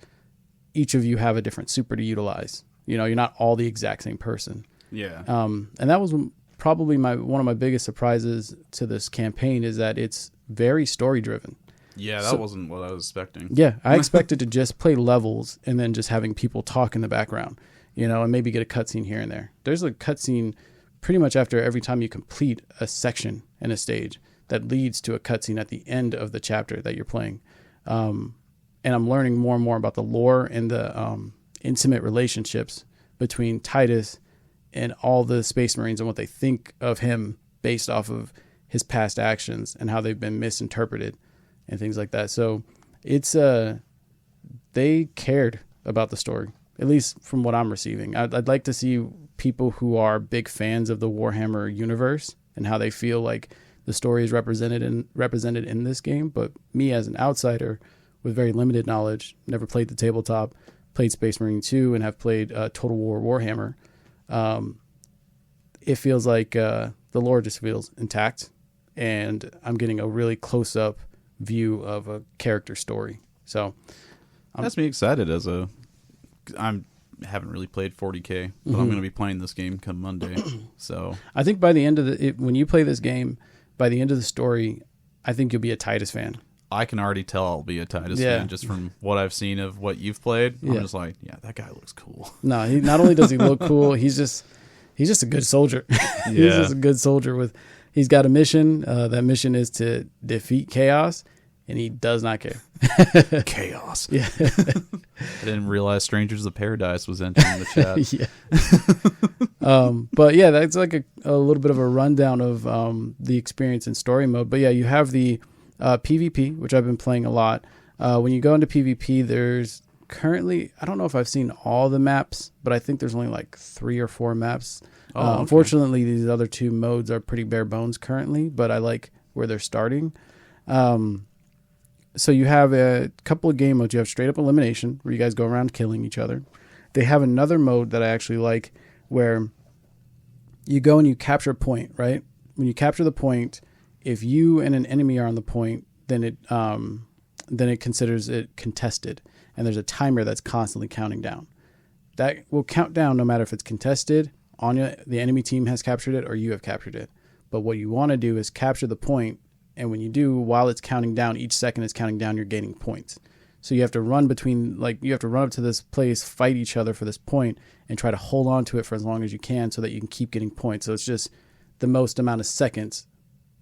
each of you have a different super to utilize. You know, you're not all the exact same person. Yeah. And that was probably one of my biggest surprises to this campaign is that it's very story driven. Yeah, that wasn't what I was expecting. Yeah, I expected to just play levels and then just having people talk in the background, and maybe get a cutscene here and there. There's a cutscene pretty much after every time you complete a section in a stage that leads to a cutscene at the end of the chapter that you're playing. And I'm learning more and more about the lore and the intimate relationships between Titus and all the Space Marines and what they think of him based off of his past actions and how they've been misinterpreted and things like that. So it's they cared about the story, at least from what I'm receiving. I'd like to see people who are big fans of the Warhammer universe and how they feel like the story is represented in this game. But me as an outsider with very limited knowledge, never played the tabletop, played Space Marine 2 and have played Total War Warhammer, it feels like the lore just feels intact, and I'm getting a really close-up view of a character story. So that's me excited I haven't really played 40K, but I'm going to be playing this game come Monday. So I think by the end of when you play this game, by the end of the story, I think you'll be a Titus fan. I can already tell I'll be a Titus fan just from what I've seen of what you've played. I'm just like, yeah, that guy looks cool. No, he not only does he look cool, he's just a good soldier. He's just a good soldier he's got a mission. That mission is to defeat chaos, and he does not care. Chaos. Yeah. I didn't realize Strangers of Paradise was entering the chat. Yeah. But yeah, that's like a little bit of a rundown of the experience in story mode. But yeah, you have the PvP, which I've been playing a lot. When you go into PvP, there's currently, I don't know if I've seen all the maps, but I think there's only like 3 or 4 maps. Okay. Unfortunately, these other 2 modes are pretty bare bones currently, but I like where they're starting. So you have a couple of game modes. You have straight up elimination, where you guys go around killing each other. They have another mode that I actually like, where you go and you capture a point, right? When you capture the point, if you and an enemy are on the point, then it considers it contested, and there's a timer that's constantly counting down. That will count down no matter if it's contested, the enemy team has captured it, or you have captured it. But what you want to do is capture the point, and when you do, while it's counting down, each second it's counting down, you're gaining points. So you have to run you have to run up to this place, fight each other for this point, and try to hold on to it for as long as you can so that you can keep getting points. So it's just the most amount of seconds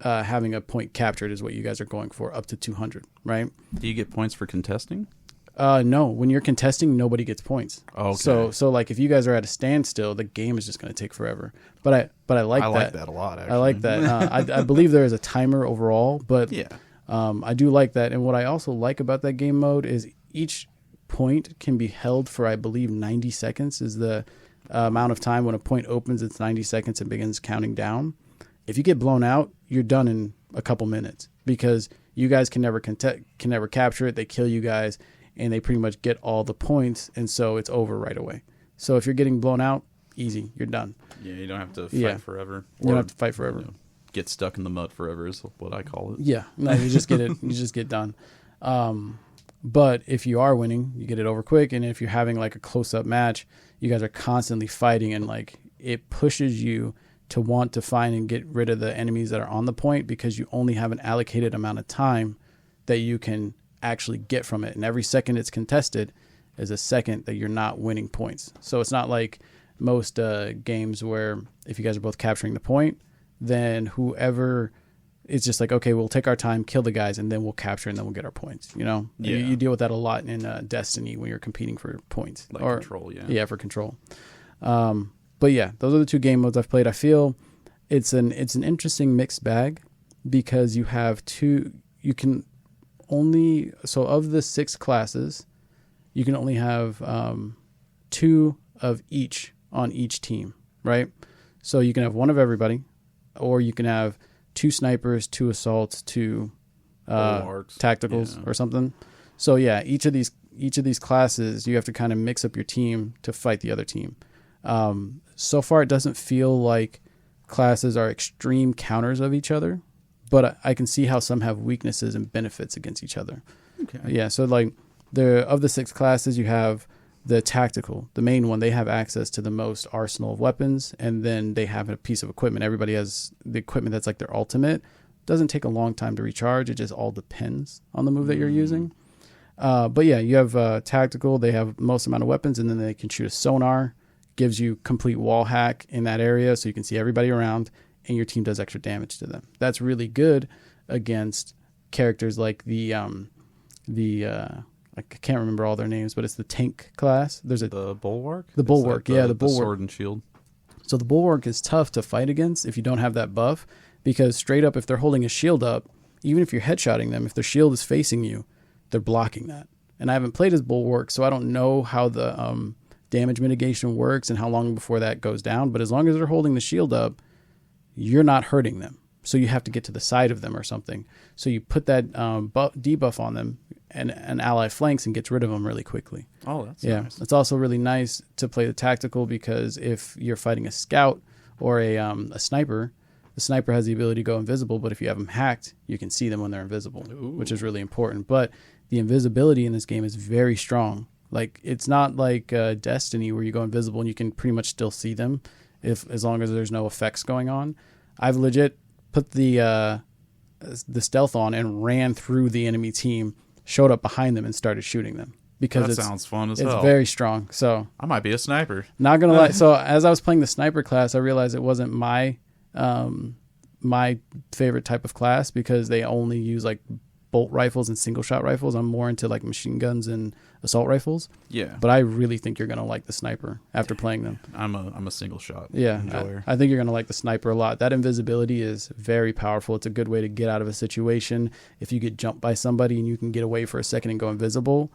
having a point captured is what you guys are going for, up to 200, right? Do you get points for contesting? No, when you're contesting, nobody gets points. Okay. So like if you guys are at a standstill, the game is just going to take forever. But I like that. I like that a lot, actually. I like that. I believe there is a timer overall, but yeah. I do like that. And what I also like about that game mode is each point can be held for, I believe, 90 seconds is the amount of time. When a point opens, it's 90 seconds and begins counting down. If you get blown out, you're done in a couple minutes, because you guys can never capture it. They kill you guys, and they pretty much get all the points, and so it's over right away. So if you're getting blown out, easy. You're done. Yeah, you don't have to fight forever. You don't have to fight forever. Get stuck in the mud forever is what I call it. Yeah, no, you just get it. You just get done. But if you are winning, you get it over quick. And if you're having like a close-up match, you guys are constantly fighting, and like it pushes you to want to find and get rid of the enemies that are on the point, because you only have an allocated amount of time that you can actually get from it. And every second it's contested is a second that you're not winning points. So it's not like most games where if you guys are both capturing the point, then whoever... It's just like, okay, we'll take our time, kill the guys, and then we'll capture, and then we'll get our points. You know, you deal with that a lot in Destiny when you're competing for points, control. Yeah, for control. But yeah, those are the two game modes I've played. I feel it's an interesting mixed bag, because you have two. You can only, so of the 6 classes, you can only have 2 of each on each team, right? So you can have one of everybody, or you can have 2 snipers, 2 assaults, 2 tacticals or something. So yeah, each of these classes, you have to kind of mix up your team to fight the other team. So far, it doesn't feel like classes are extreme counters of each other, but I can see how some have weaknesses and benefits against each other. Okay. Yeah, so like of the 6 classes, you have the tactical, the main one. They have access to the most arsenal of weapons, and then they have a piece of equipment. Everybody has the equipment that's like their ultimate. Doesn't take a long time to recharge. It just all depends on the move that you're using. But yeah, you have tactical. They have most amount of weapons, and then they can shoot a sonar. Gives you complete wall hack in that area, so you can see everybody around, and your team does extra damage to them. That's really good against characters like the I can't remember all their names, but it's the tank class. There's the Bulwark? The Bulwark, the Bulwark. The sword and shield. So the Bulwark is tough to fight against if you don't have that buff, because straight up, if they're holding a shield up, even if you're headshotting them, if their shield is facing you, they're blocking that. And I haven't played as Bulwark, so I don't know how the damage mitigation works and how long before that goes down. But as long as they're holding the shield up, you're not hurting them. So you have to get to the side of them or something. So you put that debuff on them, and an ally flanks and gets rid of them really quickly. Oh, that's nice. It's also really nice to play the tactical, because if you're fighting a scout or a sniper, the sniper has the ability to go invisible, but if you have them hacked, you can see them when they're invisible, which is really important. But the invisibility in this game is very strong. Like, it's not like Destiny where you go invisible and you can pretty much still see them as long as there's no effects going on. I've legit put the stealth on and ran through the enemy team, showed up behind them, and started shooting them, because that sounds fun as hell. It's very strong. So I might be a sniper. Not gonna lie. So as I was playing the sniper class, I realized it wasn't my favorite type of class, because they only use like bolt rifles and single shot rifles. I'm more into like machine guns and assault rifles. Yeah. But I really think you're gonna like the sniper after playing them. I'm a single shot. Yeah. I think you're gonna like the sniper a lot. That invisibility is very powerful. It's a good way to get out of a situation. If you get jumped by somebody and you can get away for a second and go invisible,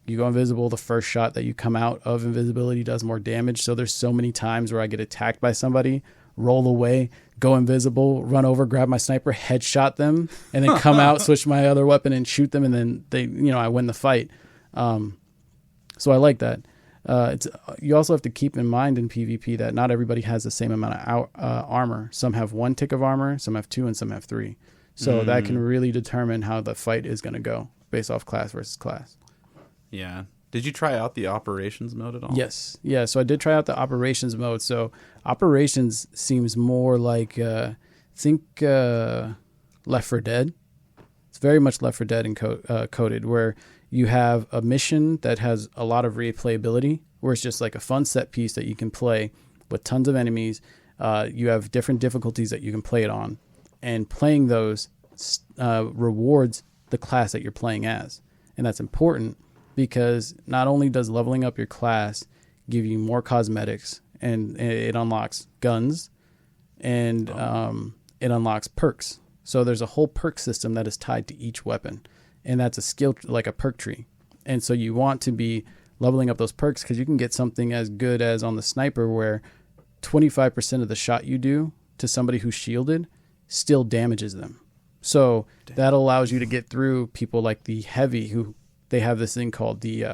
you go invisible. The first shot that you come out of invisibility does more damage. So there's so many times where I get attacked by somebody, roll away, go invisible, run over, grab my sniper, headshot them, and then come out, switch my other weapon and shoot them, and then I win the fight. So I like that. You also have to keep in mind in PvP that not everybody has the same amount of armor. Some have 1 tick of armor, some have 2, and some have 3. So that can really determine how the fight is going to go based off class versus class. Yeah. Did you try out the operations mode at all? Yes. Yeah, so I did try out the operations mode. So operations seems more like, think Left 4 Dead. It's very much Left 4 Dead coded, where you have a mission that has a lot of replayability, where it's just like a fun set piece that you can play with tons of enemies. You have different difficulties that you can play it on, and playing those rewards the class that you're playing as. And that's important, because not only does leveling up your class give you more cosmetics, and it unlocks guns, and it unlocks perks. So there's a whole perk system that is tied to each weapon, and that's a skill, like a perk tree. And so you want to be leveling up those perks, because you can get something as good as on the sniper, where 25% of the shot you do to somebody who's shielded still damages them. So that allows you to get through people like the heavy, who they have this thing called the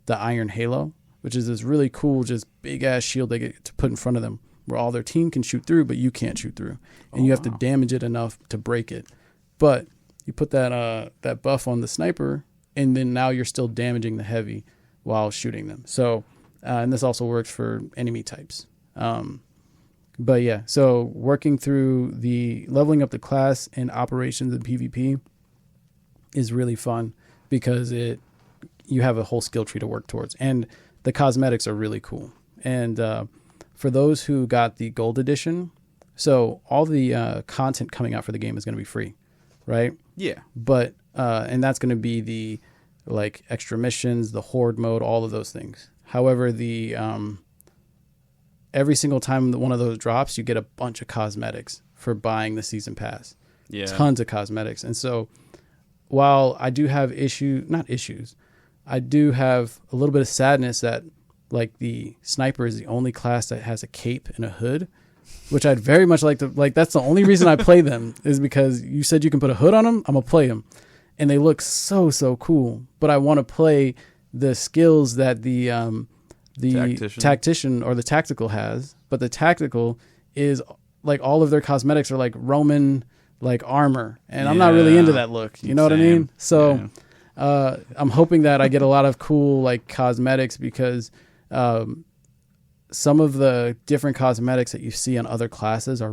Iron Halo, which is this really cool, just big ass shield they get to put in front of them, where all their team can shoot through, but you can't shoot through, and you have to damage it enough to break it. But you put that buff on the sniper, and then now you're still damaging the heavy while shooting them. So, and this also works for enemy types. But yeah, so working through the leveling up the class and operations of PvP is really fun because you have a whole skill tree to work towards, and the cosmetics are really cool. And for those who got the gold edition, so all the content coming out for the game is going to be free, right? Yeah. But and that's going to be the like extra missions, the horde mode, all of those things. However, the every single time that one of those drops, you get a bunch of cosmetics for buying the season pass. Yeah. Tons of cosmetics. And so while I do have I do have a little bit of sadness that like the sniper is the only class that has a cape and a hood, which I'd very much like to, like, that's the only reason I play them is because you said you can put a hood on them. I'm gonna play them and they look so cool, but I want to play the skills that the tactician or the tactical has, but the tactical is like all of their cosmetics are like Roman like armor, and I'm not really into that look. You know what I mean? So I'm hoping that I get a lot of cool like cosmetics because some of the different cosmetics that you see on other classes are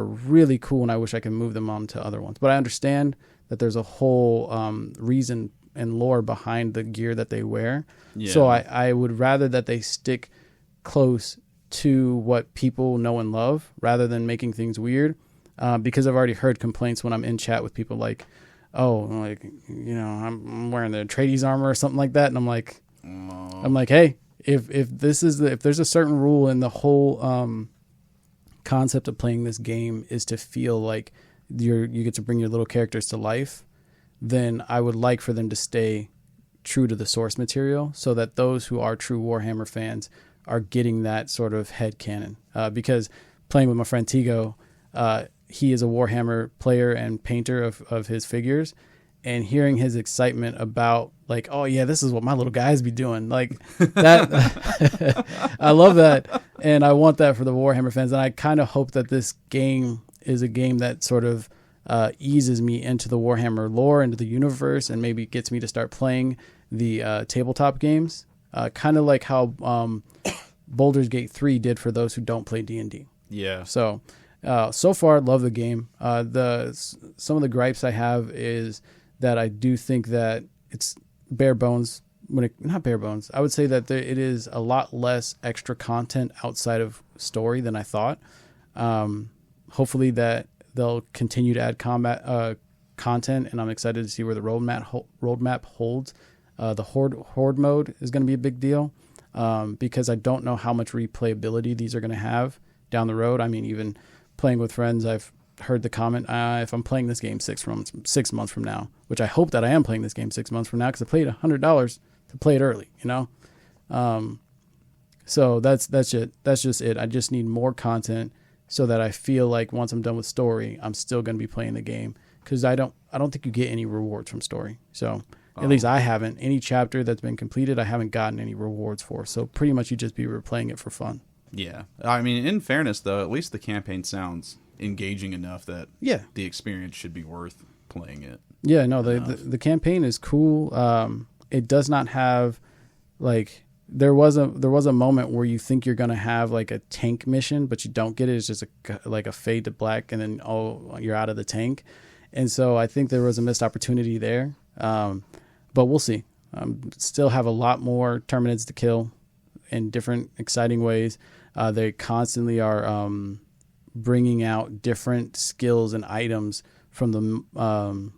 really cool, and I wish I could move them on to other ones. But I understand that there's a whole reason and lore behind the gear that they wear. Yeah. So I would rather that they stick close to what people know and love rather than making things weird. Because I've already heard complaints when I'm in chat with people like, oh, like, you know, I'm wearing the Atreides armor or something like that. And I'm like, hey, if there's a certain rule in the whole concept of playing this game is to feel like you get to bring your little characters to life, then I would like for them to stay true to the source material so that those who are true Warhammer fans are getting that sort of headcanon. Because playing with my friend Tigo, he is a Warhammer player and painter of his figures, and hearing his excitement about like, oh yeah, this is what my little guys be doing. Like that, I love that. And I want that for the Warhammer fans. And I kind of hope that this game is a game that sort of eases me into the Warhammer lore, into the universe, and maybe gets me to start playing the tabletop games, kind of like how Baldur's Gate 3 did for those who don't play D&D. Yeah. So far, love the game. Some of the gripes I have is that I do think that it's bare bones. Not bare bones. I would say that it is a lot less extra content outside of story than I thought. Hopefully that they'll continue to add content, and I'm excited to see where the roadmap holds. The horde mode is going to be a big deal because I don't know how much replayability these are going to have down the road. I mean, even playing with friends, I've heard the comment, if I'm playing this game 6 months from now, which I hope that I am playing this game 6 months from now because I paid $100 to play it early, you know? So that's it. That's just it. I just need more content so that I feel like once I'm done with story, I'm still going to be playing the game, because I don't think you get any rewards from story. So at least I haven't. Any chapter that's been completed, I haven't gotten any rewards for. So pretty much you just be replaying it for fun. Yeah. I mean, in fairness, though, at least the campaign sounds engaging enough that the experience should be worth playing it. Yeah, no, the campaign is cool. It does not have, like, there was a moment where you think you're going to have, like, a tank mission, but you don't get it. It's just like a fade to black, and then, you're out of the tank. And so I think there was a missed opportunity there. But we'll see. Still have a lot more Terminids to kill in different exciting ways. They constantly are bringing out different skills and items from the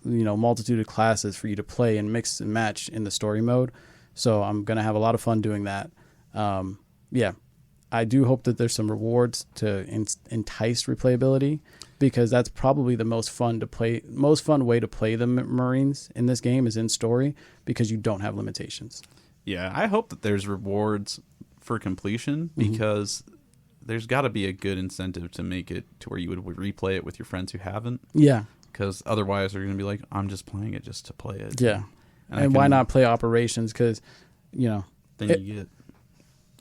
multitude of classes for you to play and mix and match in the story mode. So I'm going to have a lot of fun doing that. I do hope that there's some rewards to entice replayability, because that's probably the most fun way to play the Marines in this game is in story, because you don't have limitations. Yeah, I hope that there's rewards for completion, because there's got to be a good incentive to make it to where you would replay it with your friends who haven't. Yeah. Because otherwise they're going to be like, I'm just playing it just to play it. Yeah. And why not play operations? Because, then you get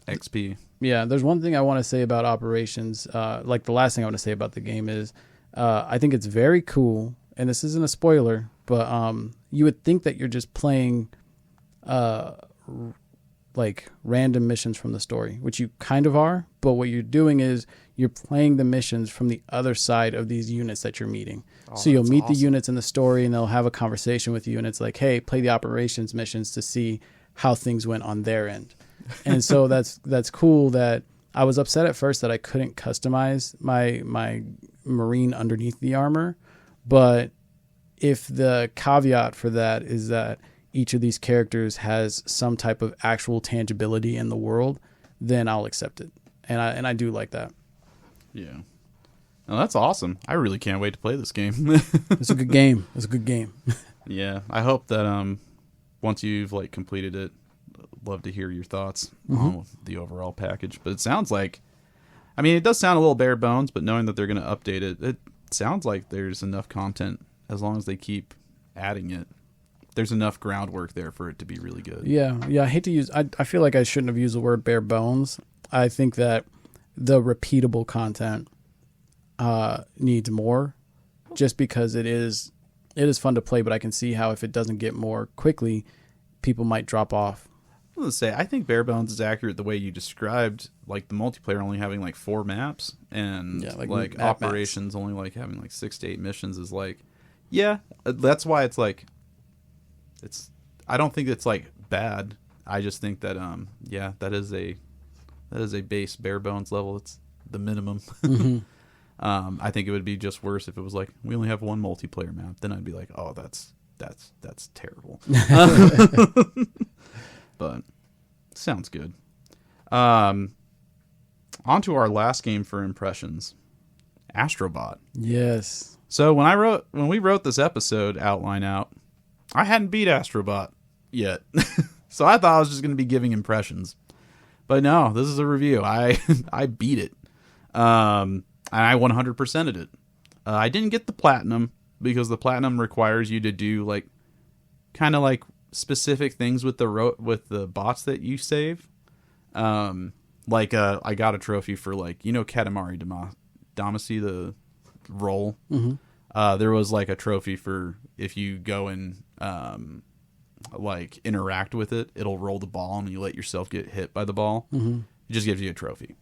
XP. Yeah, there's one thing I want to say about Operations. Like the last thing I want to say about the game is I think it's very cool, and this isn't a spoiler, but you would think that you're just playing like random missions from the story, which you kind of are, but what you're doing is you're playing the missions from the other side of these units that you're meeting. So you'll meet the units in the story, and they'll have a conversation with you, and it's like, hey, play the Operations missions to see how things went on their end. And so that's cool. That I was upset at first that I couldn't customize my Marine underneath the armor, but if the caveat for that is that each of these characters has some type of actual tangibility in the world, then I'll accept it. And I do like that. Yeah. Oh, that's awesome. I really can't wait to play this game. It's a good game. It's a good game. Yeah. I hope that once you've like completed it, love to hear your thoughts on the overall package. But it sounds like, I mean, it does sound a little bare bones, but knowing that they're going to update it, it sounds like there's enough content as long as they keep adding it. There's enough groundwork there for it to be really good. Yeah. I hate to use, I feel like I shouldn't have used the word bare bones. I think that the repeatable content needs more, just because it is fun to play, but I can see how if it doesn't get more quickly, people might drop off. I was going to say, I think bare bones is accurate the way you described, like the multiplayer only having like 4 maps, and like Operations only like having like 6 to 8 missions is like, yeah, that's why it's like, I don't think it's like bad. I just think that yeah, that is a base bare bones level. It's the minimum. I think it would be just worse if it was like, we only have 1 multiplayer map. Then I'd be like, oh, that's terrible. But sounds good. On to our last game for impressions, Astro Bot. Yes. So when we wrote this episode outline out, I hadn't beat Astro Bot yet. So I thought I was just going to be giving impressions. But no, this is a review. I beat it. And I 100%ed it. I didn't get the platinum because the platinum requires you to do like kind of like specific things with the bots that you save. Like I got a trophy for like, Katamari Damacy, the roll. There was like a trophy for if you go and like interact with it, it'll roll the ball and you let yourself get hit by the ball. It just gives you a trophy.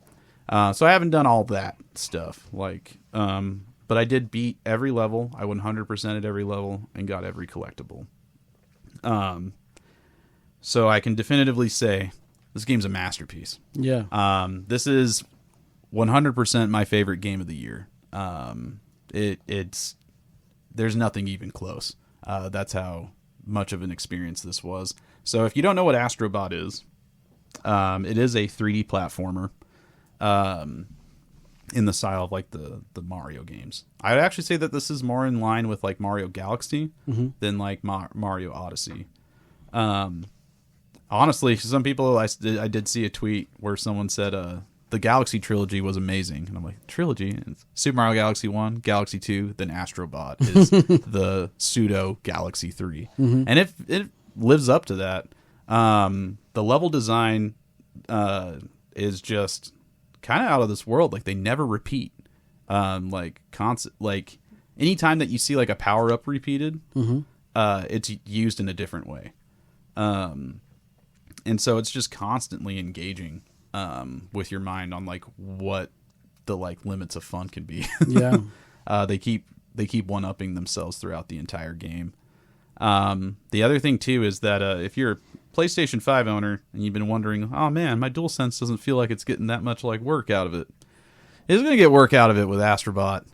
So I haven't done all that stuff, like, but I did beat every level. I 100%ed every level and got every collectible. So I can definitively say this game's a masterpiece. Yeah. This is 100% my favorite game of the year. It's there's nothing even close. That's how much of an experience this was. So if you don't know what Astro Bot is, it is a 3D platformer. In the style of like the Mario games. I would actually say that this is more in line with like Mario Galaxy than like Mario Odyssey. Honestly, some people, I did see a tweet where someone said the Galaxy trilogy was amazing, and I'm like, trilogy? It's Super Mario Galaxy 1, Galaxy 2, then Astro Bot is the pseudo Galaxy 3. And if it lives up to that, the level design is just kind of out of this world. Like, they never repeat. Like anytime that you see like a power up repeated, it's used in a different way. And so it's just constantly engaging with your mind on like what the like limits of fun can be. Yeah. They keep one-upping themselves throughout the entire game. The other thing too is that if you're a PlayStation 5 owner and you've been wondering, oh man, my DualSense doesn't feel like it's getting that much like work out of it. It's going to get work out of it with Astro Bot.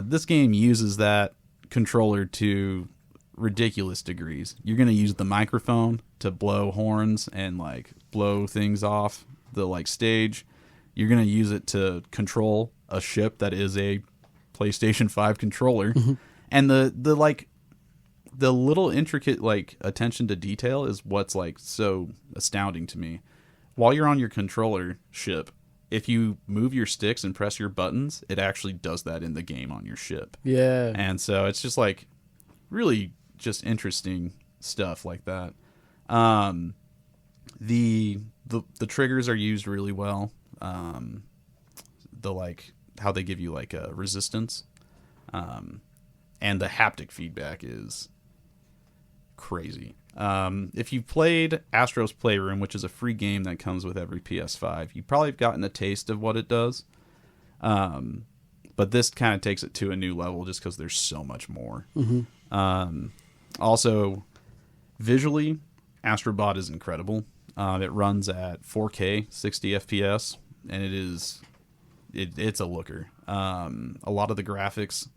This game uses that controller to ridiculous degrees. You're going to use the microphone to blow horns and like blow things off the like stage. You're going to use it to control a ship that is a PlayStation 5 controller. And the like the little intricate like attention to detail is what's like so astounding to me. While you're on your controller ship, if you move your sticks and press your buttons, it actually does that in the game on your ship. Yeah. And so it's just like really just interesting stuff like that. The triggers are used really well. The like how they give you like a resistance, and the haptic feedback is crazy. If you've played Astro's Playroom, which is a free game that comes with every PS5, you probably have gotten a taste of what it does. But this kind of takes it to a new level just because there's so much more. Mm-hmm. Also, visually, Astro Bot is incredible. It runs at 4K, 60 FPS, and it's a looker. A lot of the graphics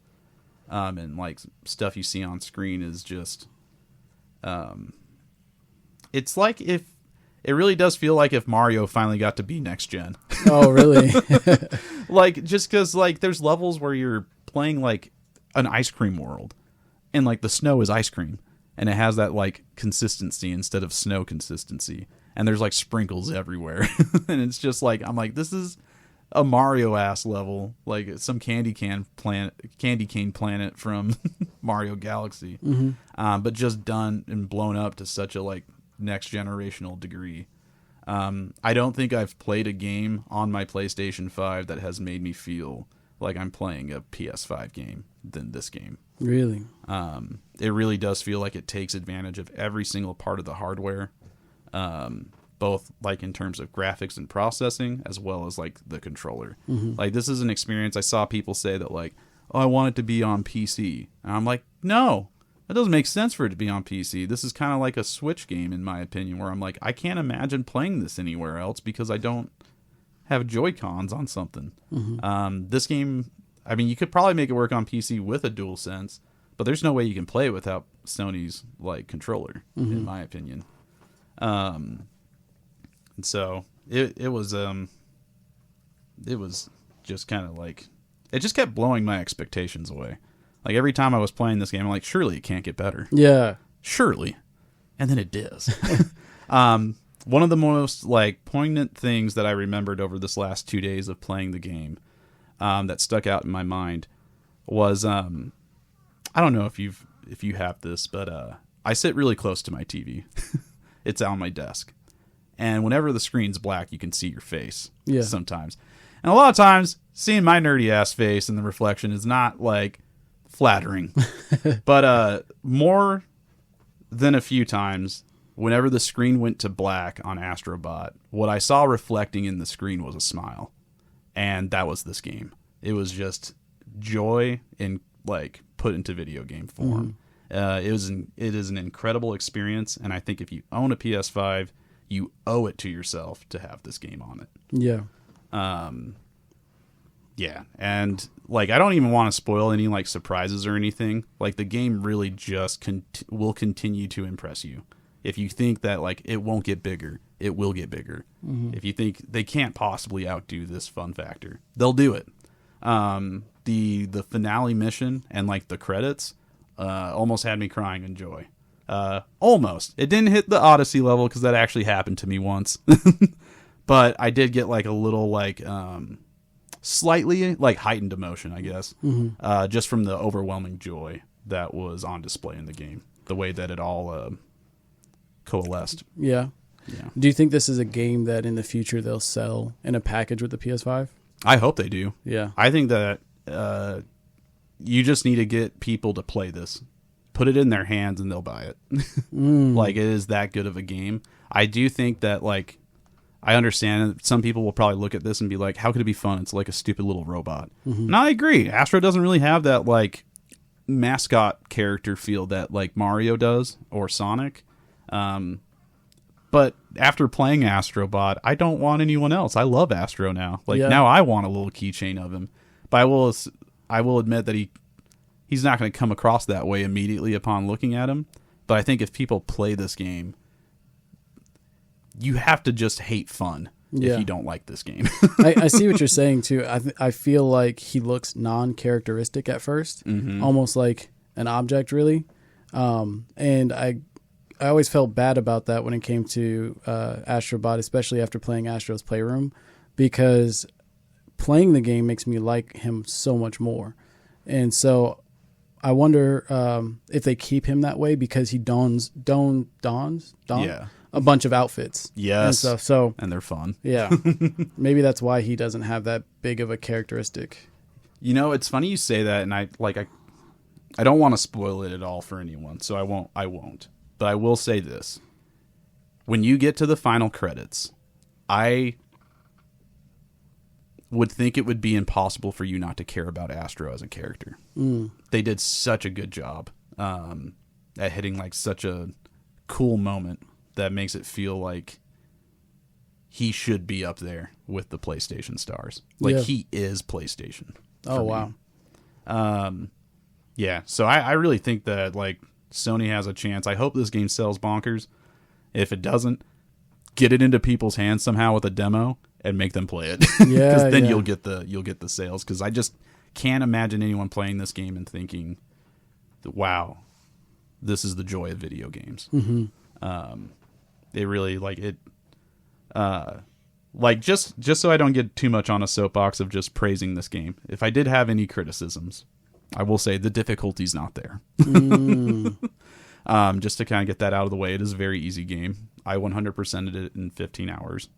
and like stuff you see on screen is just it's like if it really does feel like if Mario finally got to be next gen. Oh, really? Like, just because like there's levels where you're playing like an ice cream world, and like the snow is ice cream, and it has that like consistency instead of snow consistency, and there's like sprinkles everywhere, and it's just like I'm like, this is a Mario ass level, like some candy cane planet from Mario Galaxy, mm-hmm. But just done and blown up to such a like next generational degree. I don't think I've played a game on my PlayStation 5 that has made me feel like I'm playing a PS5 game than this game. Really? It really does feel like it takes advantage of every single part of the hardware, both like in terms of graphics and processing, as well as like the controller. Mm-hmm. Like, this is an experience. I saw people say that like, oh, I want it to be on PC. And I'm like, no. That doesn't make sense for it to be on PC. This is kind of like a Switch game, in my opinion, where I'm like, I can't imagine playing this anywhere else because I don't have Joy-Cons on something. Mm-hmm. This game, I mean, you could probably make it work on PC with a DualSense, but there's no way you can play it without Sony's like controller, mm-hmm. in my opinion. And so it was just kind of like, it just kept blowing my expectations away. Like, every time I was playing this game, I'm like, surely it can't get better. Yeah. Surely. And then it does. One of the most, like, poignant things that I remembered over this last 2 days of playing the game that stuck out in my mind was, I don't know if you have this, but I sit really close to my TV. It's on my desk. And whenever the screen's black, you can see your face sometimes. And a lot of times, seeing my nerdy-ass face in the reflection is not, like, flattering. But more than a few times, whenever the screen went to black on Astro Bot, what I saw reflecting in the screen was a smile. And that was this game. It was just joy in, like, put into video game form. Mm-hmm. It is an incredible experience, and I think if you own a PS5, you owe it to yourself to have this game on it. Yeah. Yeah, and like, I don't even want to spoil any like surprises or anything. Like, the game really just will continue to impress you. If you think that like it won't get bigger, it will get bigger. Mm-hmm. If you think they can't possibly outdo this fun factor, they'll do it. The finale mission and like the credits almost had me crying in joy. Almost. It didn't hit the Odyssey level because that actually happened to me once. But I did get like a little like slightly like heightened emotion, I guess, mm-hmm. Just from the overwhelming joy that was on display in the game, the way that it all coalesced. Yeah. Do you think this is a game that in the future they'll sell in a package with the PS5? I hope they do. Yeah. I think that you just need to get people to play this, put it in their hands, and they'll buy it. Like, it is that good of a game. I do think that, like, I understand that some people will probably look at this and be like, how could it be fun? It's like a stupid little robot. Mm-hmm. And I agree. Astro doesn't really have that, like, mascot character feel that, like, Mario does or Sonic. But after playing Astro Bot, I don't want anyone else. I love Astro now. Like, now I want a little keychain of him. But I will admit that he's not going to come across that way immediately upon looking at him. But I think if people play this game, you have to just hate fun if you don't like this game. I see what you're saying, too. I feel like he looks non-characteristic at first, mm-hmm. almost like an object, really. And I always felt bad about that when it came to Astro Bot, especially after playing Astro's Playroom, because playing the game makes me like him so much more. And so I wonder if they keep him that way because he dons a bunch of outfits. Yes. And stuff. So, and they're fun. Yeah. Maybe that's why he doesn't have that big of a characteristic. You know, it's funny you say that, and I don't want to spoil it at all for anyone, so I won't. But I will say this. When you get to the final credits, I would think it would be impossible for you not to care about Astro as a character. They did such a good job at hitting like such a cool moment that makes it feel like he should be up there with the PlayStation stars. Like he is PlayStation. Oh, wow. Yeah, so I really think that like Sony has a chance. I hope this game sells bonkers. If it doesn't, get it into people's hands somehow with a demo and make them play it. Because then you'll get the sales. Because I just can't imagine anyone playing this game and thinking, "Wow, this is the joy of video games." They really like it. Like just so I don't get too much on a soapbox of just praising this game. If I did have any criticisms, I will say the difficulty's not there. Just to kind of get that out of the way, it is a very easy game. I 100%ed it in 15 hours.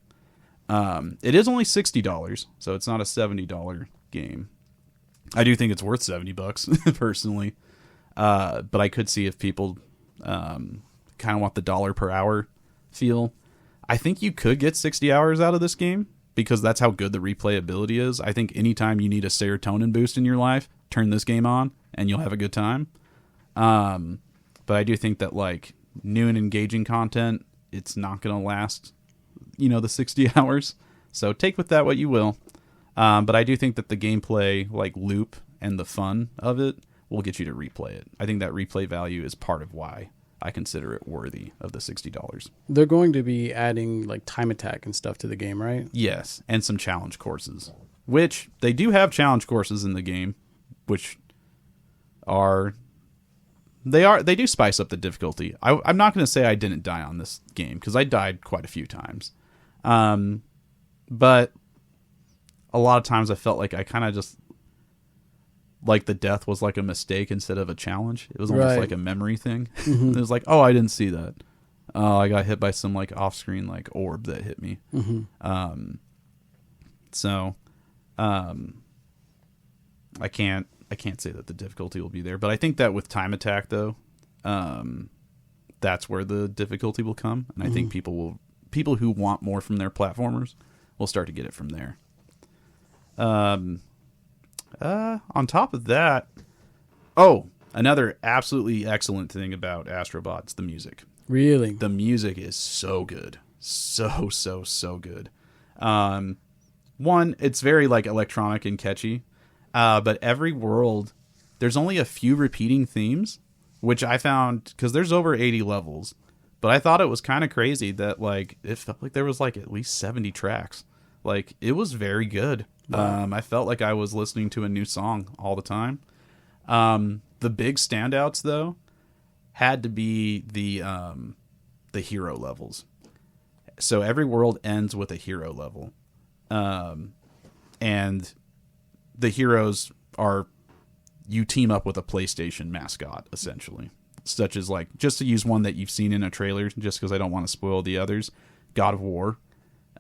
It is only $60, so it's not a $70 game. I do think it's worth $70 personally. But I could see if people kind of want the dollar per hour feel. I think you could get 60 hours out of this game because that's how good the replayability is. I think anytime you need a serotonin boost in your life, turn this game on and you'll have a good time. But I do think that like new and engaging content, it's not going to last, the 60 hours. So take with that what you will. But I do think that the gameplay like loop and the fun of it will get you to replay it. I think that replay value is part of why I consider it worthy of the $60. They're going to be adding like time attack and stuff to the game, right? Yes, and some challenge courses, which they do have challenge courses in the game, which they do spice up the difficulty. I'm not going to say I didn't die on this game because I died quite a few times, but a lot of times I felt like I kind of just like the death was like a mistake instead of a challenge. It was almost like a memory thing. It was like, oh, I didn't see that. Oh, I got hit by some like off-screen like orb that hit me. So I can't say that the difficulty will be there, but I think that with time attack though, that's where the difficulty will come, and I think people who want more from their platformers will start to get it from there. On top of that, another absolutely excellent thing about Astro Bot is the music. Really? The music is so good. So good. One, it's very like electronic and catchy. But every world, there's only a few repeating themes, which I found, because there's over 80 levels. But I thought it was kind of crazy that like it felt like there was like at least 70 tracks. Like it was very good. Wow. I felt like I was listening to a new song all the time. The big standouts though had to be the hero levels. So every world ends with a hero level, and the heroes are, you team up with a PlayStation mascot essentially, such as like, just to use one that you've seen in a trailer, just because I don't want to spoil the others, God of War.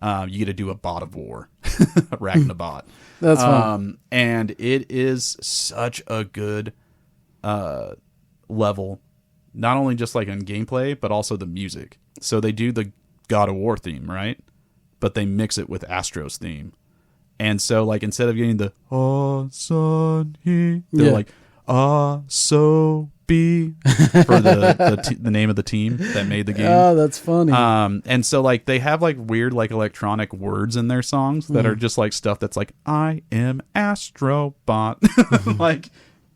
You get to do a bot of war, Ragnabot. That's fun. And it is such a good level, not only just like in gameplay, but also the music. So they do the God of War theme, right? But they mix it with Astro's theme. And so like instead of getting the they're like so be for the name of the team that made the game. Oh, that's funny. And so like they have like weird like electronic words in their songs that are just like stuff that's like I am Astro Bot, like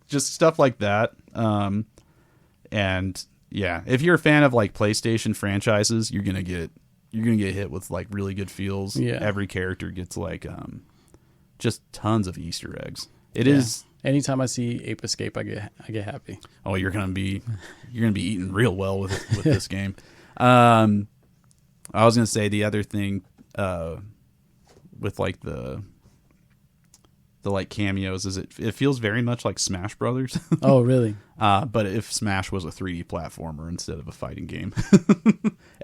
just stuff like that. And yeah, if you're a fan of like PlayStation franchises, you're gonna get hit with like really good feels. Yeah. Every character gets like just tons of Easter eggs. It is. Anytime I see Ape Escape, I get happy. Oh, you're gonna be eating real well with this game. I was gonna say the other thing with like the like cameos is it feels very much like Smash Brothers. Oh, really? But if Smash was a 3D platformer instead of a fighting game,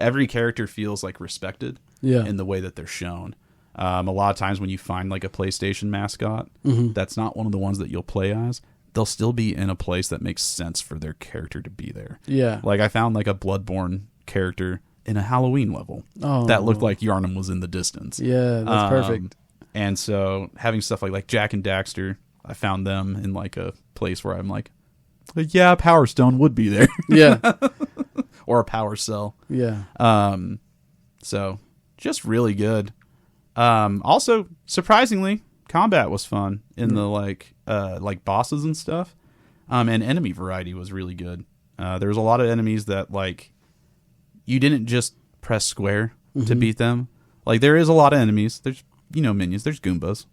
every character feels like respected in the way that they're shown. A lot of times when you find like a PlayStation mascot, that's not one of the ones that you'll play as, they'll still be in a place that makes sense for their character to be there. Yeah. Like I found like a Bloodborne character in a Halloween level that looked like Yharnam was in the distance. Yeah, that's perfect. And so having stuff like Jack and Daxter, I found them in like a place where I'm like, yeah, Power Stone would be there. Yeah. Or a Power Cell. Yeah. So just really good. Also, surprisingly, combat was fun in the like bosses and stuff. And enemy variety was really good. There was a lot of enemies that like you didn't just press square to beat them. Like there is a lot of enemies. There's minions. There's Goombas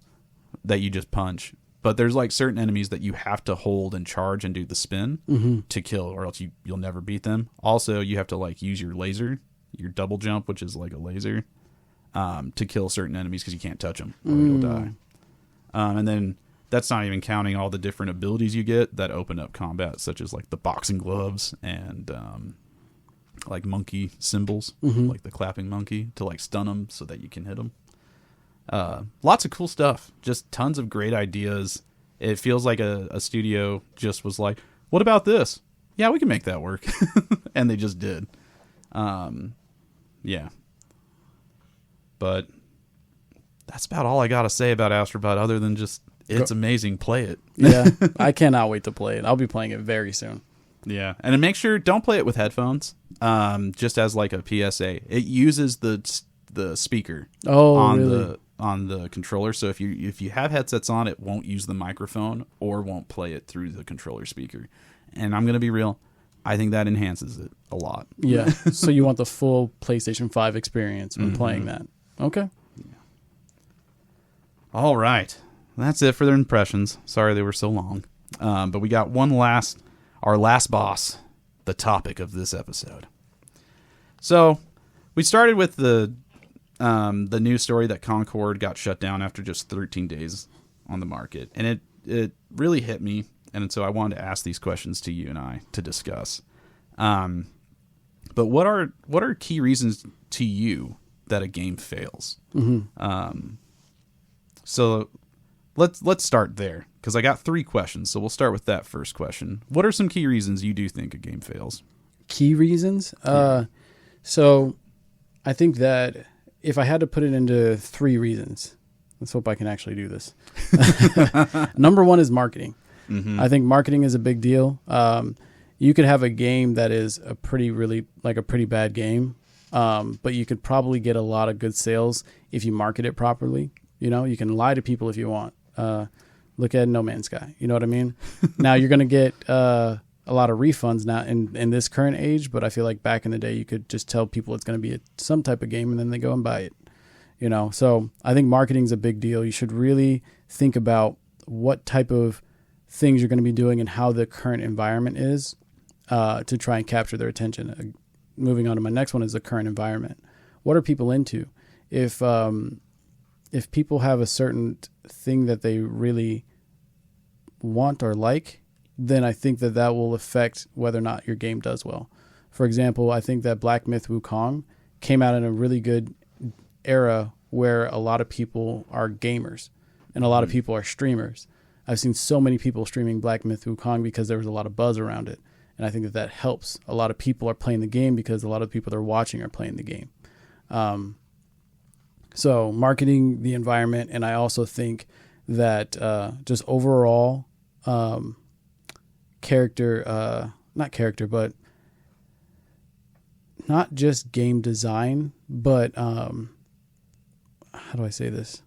that you just punch. But there's like certain enemies that you have to hold and charge and do the spin to kill, or else you'll never beat them. Also, you have to like use your laser, your double jump, which is like a laser, to kill certain enemies because you can't touch them or you'll die. And then that's not even counting all the different abilities you get that open up combat, such as like the boxing gloves and like monkey symbols, like the clapping monkey to like stun them so that you can hit them. Lots of cool stuff, just tons of great ideas. It feels like a studio just was like, what about this? Yeah, we can make that work. And they just did. Yeah. But that's about all I got to say about Astro Bot, other than just it's amazing. Play it. Yeah, I cannot wait to play it. I'll be playing it very soon. Yeah, and then make sure don't play it with headphones. Just as like a PSA, it uses the speaker on the controller. So if you have headsets on, it won't use the microphone or won't play it through the controller speaker. And I'm gonna be real, I think that enhances it a lot. Yeah. So you want the full PlayStation 5 experience when playing that? Okay. Yeah. All right, that's it for their impressions. Sorry they were so long, but we got our last boss, the topic of this episode. So we started with the news story that Concord got shut down after just 13 days on the market. And it really hit me. And so I wanted to ask these questions to you and I to discuss. But what are key reasons to you that a game fails? So let's start there, because I got 3 questions. So we'll start with that first question. What are some key reasons you do think a game fails? Key reasons? So I think that if I had to put it into 3 reasons, let's hope I can actually do this. Number 1 is marketing. I think marketing is a big deal. You could have a game that is a pretty bad game, but you could probably get a lot of good sales if you market it properly. You can lie to people if you want. Look at No Man's Sky. You know what I mean? Now you're going to get a lot of refunds now in this current age, but I feel like back in the day you could just tell people it's going to be some type of game and then they go and buy it. So I think marketing is a big deal. You should really think about what type of things you're going to be doing and how the current environment is to try and capture their attention. Moving on to my next one is the current environment. What are people into? If people have a certain thing that they really want or like, then I think that will affect whether or not your game does well. For example, I think that Black Myth Wukong came out in a really good era where a lot of people are gamers and a lot of people are streamers. I've seen so many people streaming Black Myth Wukong because there was a lot of buzz around it. And I think that helps. A lot of people are playing the game because a lot of people that are watching are playing the game. So marketing the environment, and I also think that just overall not just game design, but how do I say this?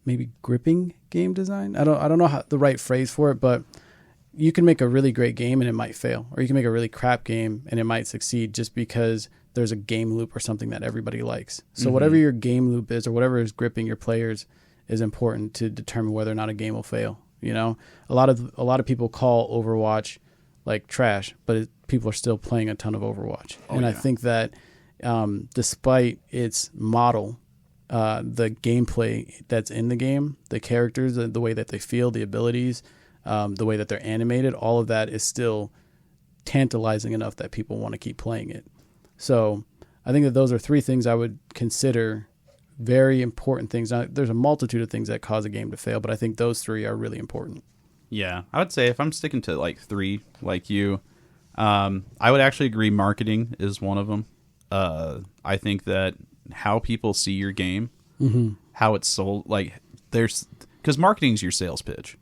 Maybe gripping game design. I don't know the right phrase for it, but you can make a really great game and it might fail, or you can make a really crap game and it might succeed just because there's a game loop or something that everybody likes. So whatever your game loop is or whatever is gripping your players is important to determine whether or not a game will fail. A lot of people call Overwatch like trash, but people are still playing a ton of Overwatch. I think that despite its model, the gameplay that's in the game, the characters, the way that they feel, the abilities, the way that they're animated, all of that is still tantalizing enough that people want to keep playing it. So I think that those are three things I would consider very important things. Now, there's a multitude of things that cause a game to fail, but I think those three are really important. Yeah, I would say if I'm sticking to like three, like you, I would actually agree marketing is one of them. I think that how people see your game, how it's sold, like because marketing is your sales pitch.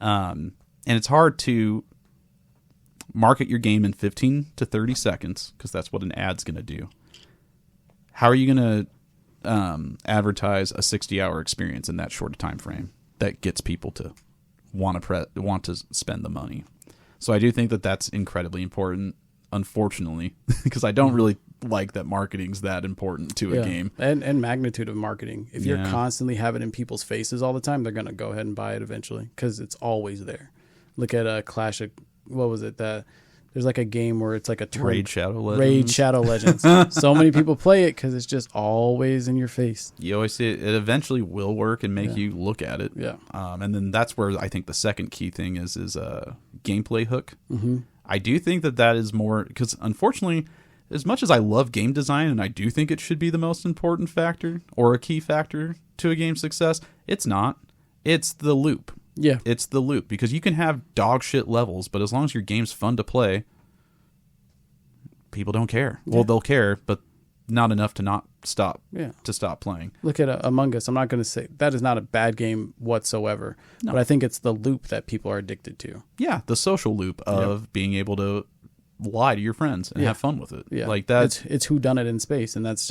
And it's hard to market your game in 15 to 30 seconds because that's what an ad's going to do. How are you going to advertise a 60-hour experience in that short a time frame that gets people to want to spend the money? So I do think that that's incredibly important, unfortunately, because I don't really like that marketing's that important to a game. And magnitude of marketing. If you're constantly having it in people's faces all the time, they're going to go ahead and buy it eventually because it's always there. Look at a Clash of, what was it? There's like a game where it's like a Raid Shadow Legends. Raid Shadow Legends. So many people play it because it's just always in your face. You always see it. It eventually will work and make you look at it. Yeah. And then that's where I think the second key thing is a gameplay hook. Mm-hmm. I do think that is more, because unfortunately, as much as I love game design and I do think it should be the most important factor or a key factor to a game's success, it's not. It's the loop. Yeah. It's the loop, because you can have dog shit levels, but as long as your game's fun to play, people don't care. Yeah. Well, they'll care, but not enough to not stop to stop playing. Look at Among Us. I'm not going to say that is not a bad game whatsoever, but I think it's the loop that people are addicted to. Yeah, the social loop of being able to lie to your friends and have fun with it. Yeah. Like that. It's whodunit in space, and that's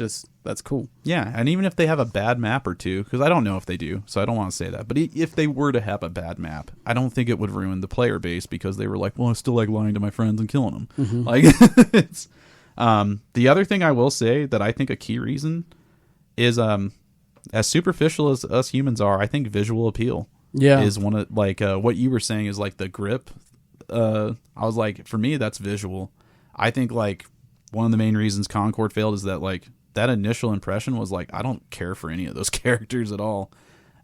cool. Yeah, and even if they have a bad map or two, because I don't know if they do, so I don't want to say that, but if they were to have a bad map, I don't think it would ruin the player base because they were like, well, I still like lying to my friends and killing them. Mm-hmm. Like, it's... the other thing I will say that I think a key reason is, as superficial as us humans are, I think visual appeal is one of, like, what you were saying is like the grip. I was like, for me, that's visual. I think like one of the main reasons Concord failed is that like that initial impression was like, I don't care for any of those characters at all.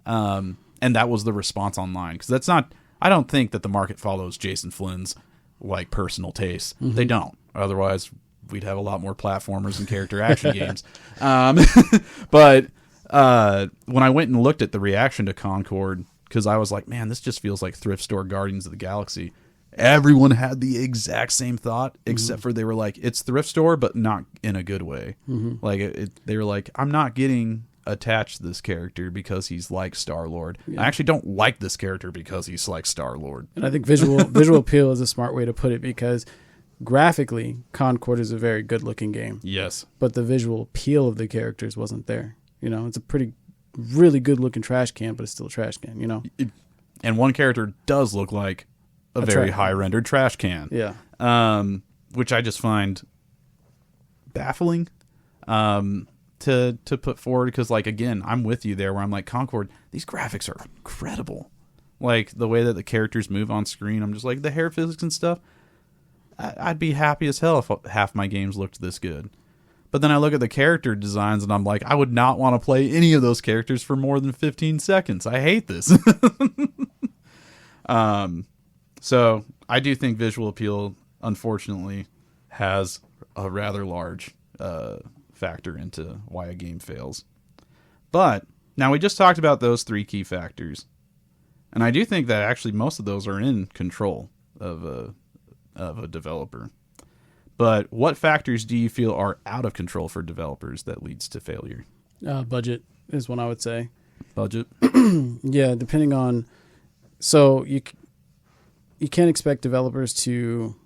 And that was the response online. Cause that's not, I don't think that the market follows Jason Flynn's like personal tastes. Mm-hmm. They don't. Otherwise we'd have a lot more platformers and character action games. But when I went and looked at the reaction to Concord, because I was like, man, this just feels like Thrift Store Guardians of the Galaxy. Everyone had the exact same thought, except for they were like, it's Thrift Store, but not in a good way. Mm-hmm. Like they were like, I'm not getting attached to this character because he's like Star-Lord. Yeah. I actually don't like this character because he's like Star-Lord. And I think visual appeal is a smart way to put it, because graphically, Concord is a very good-looking game. Yes. But the visual appeal of the characters wasn't there. You know, it's a really good-looking trash can, but it's still a trash can, you know? And one character does look like a very high-rendered trash can. Yeah. Which I just find baffling to put forward, because, like, again, I'm with you there where I'm like, Concord, these graphics are incredible. Like, the way that the characters move on screen, I'm just like, the hair physics and stuff, I'd be happy as hell if half my games looked this good. But then I look at the character designs and I'm like, I would not want to play any of those characters for more than 15 seconds. I hate this. So I do think visual appeal, unfortunately, has a rather large factor into why a game fails. But now we just talked about those three key factors. And I do think that actually most of those are in control of a developer. But what factors do you feel are out of control for developers that leads to failure? Budget is one I would say. Budget? Yeah, depending on... So you can't expect developers to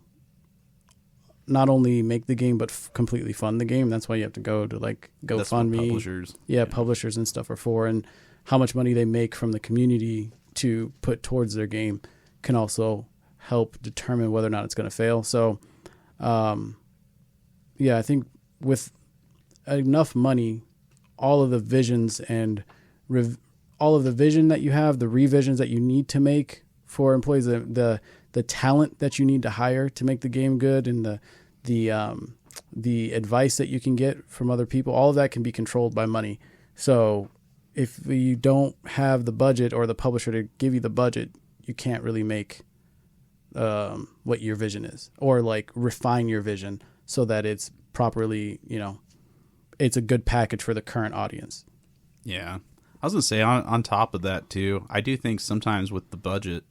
not only make the game, but completely fund the game. That's why you have to go to like GoFundMe. Publishers. Yeah, publishers and stuff are for. And how much money they make from the community to put towards their game can also help determine whether or not it's going to fail. So... I think with enough money, all of the visions and all of the vision that you have, the revisions that you need to make for employees, the talent that you need to hire to make the game good, and the advice that you can get from other people, all of that can be controlled by money. So if you don't have the budget or the publisher to give you the budget, you can't really make what your vision is, or like refine your vision so that it's properly, it's a good package for the current audience. Yeah. I was going to say, on top of that, too, I do think sometimes with the budget,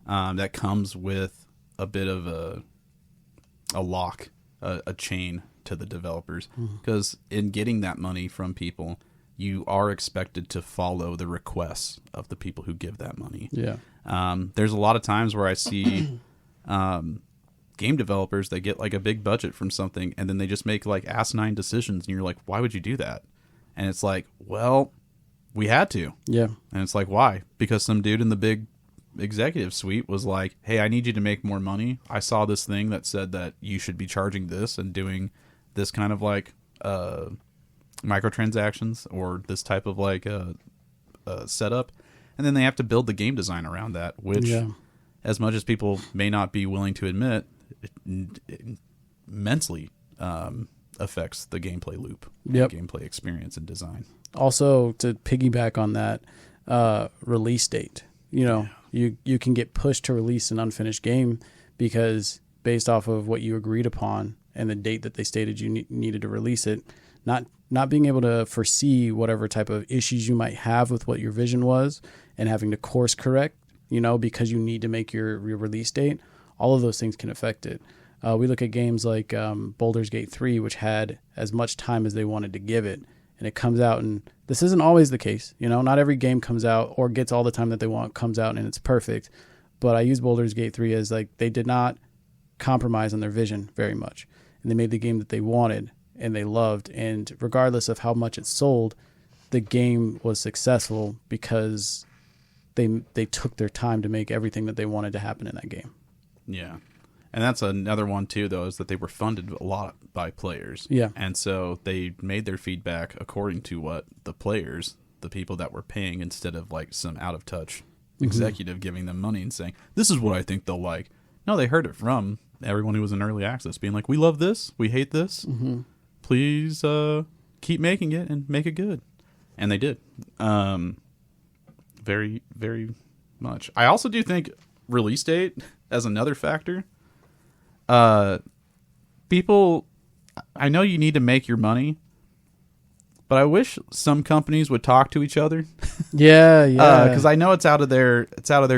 that comes with a bit of a lock, a chain to the developers. Because in getting that money from people, you are expected to follow the requests of the people who give that money. Yeah. There's a lot of times where I see game developers that get like a big budget from something, and then they just make like asinine decisions, and you're like, why would you do that? And it's like, well, we had to. Yeah. And it's like, why? Because some dude in the big executive suite was like, hey, I need you to make more money. I saw this thing that said that you should be charging this and doing this kind of like microtransactions or this type of like setup. And then they have to build the game design around that, which, as much as people may not be willing to admit, it immensely affects the gameplay loop, the gameplay experience and design. Also, to piggyback on that, release date. You can get pushed to release an unfinished game because based off of what you agreed upon and the date that they stated you needed to release it, not being able to foresee whatever type of issues you might have with what your vision was and having to course correct, because you need to make your release date, all of those things can affect it. We look at games like Baldur's Gate 3, which had as much time as they wanted to give it, and it comes out, and this isn't always the case. Not every game comes out or gets all the time that they want, comes out, and it's perfect. But I use Baldur's Gate 3 as like they did not compromise on their vision very much, and they made the game that they wanted and they loved, and regardless of how much it sold, the game was successful because they took their time to make everything that they wanted to happen in that game. Yeah. And that's another one, too, though, is that they were funded a lot by players. Yeah. And so they made their feedback according to what the players, the people that were paying, instead of like some out-of-touch executive giving them money and saying, this is what I think they'll like. No, they heard it from everyone who was in early access being like, we love this. We hate this. Please keep making it and make it good. And they did. Very, very much. I also do think release date as another factor. People, I know you need to make your money, but I wish some companies would talk to each other. Yeah. Because I know it's out of their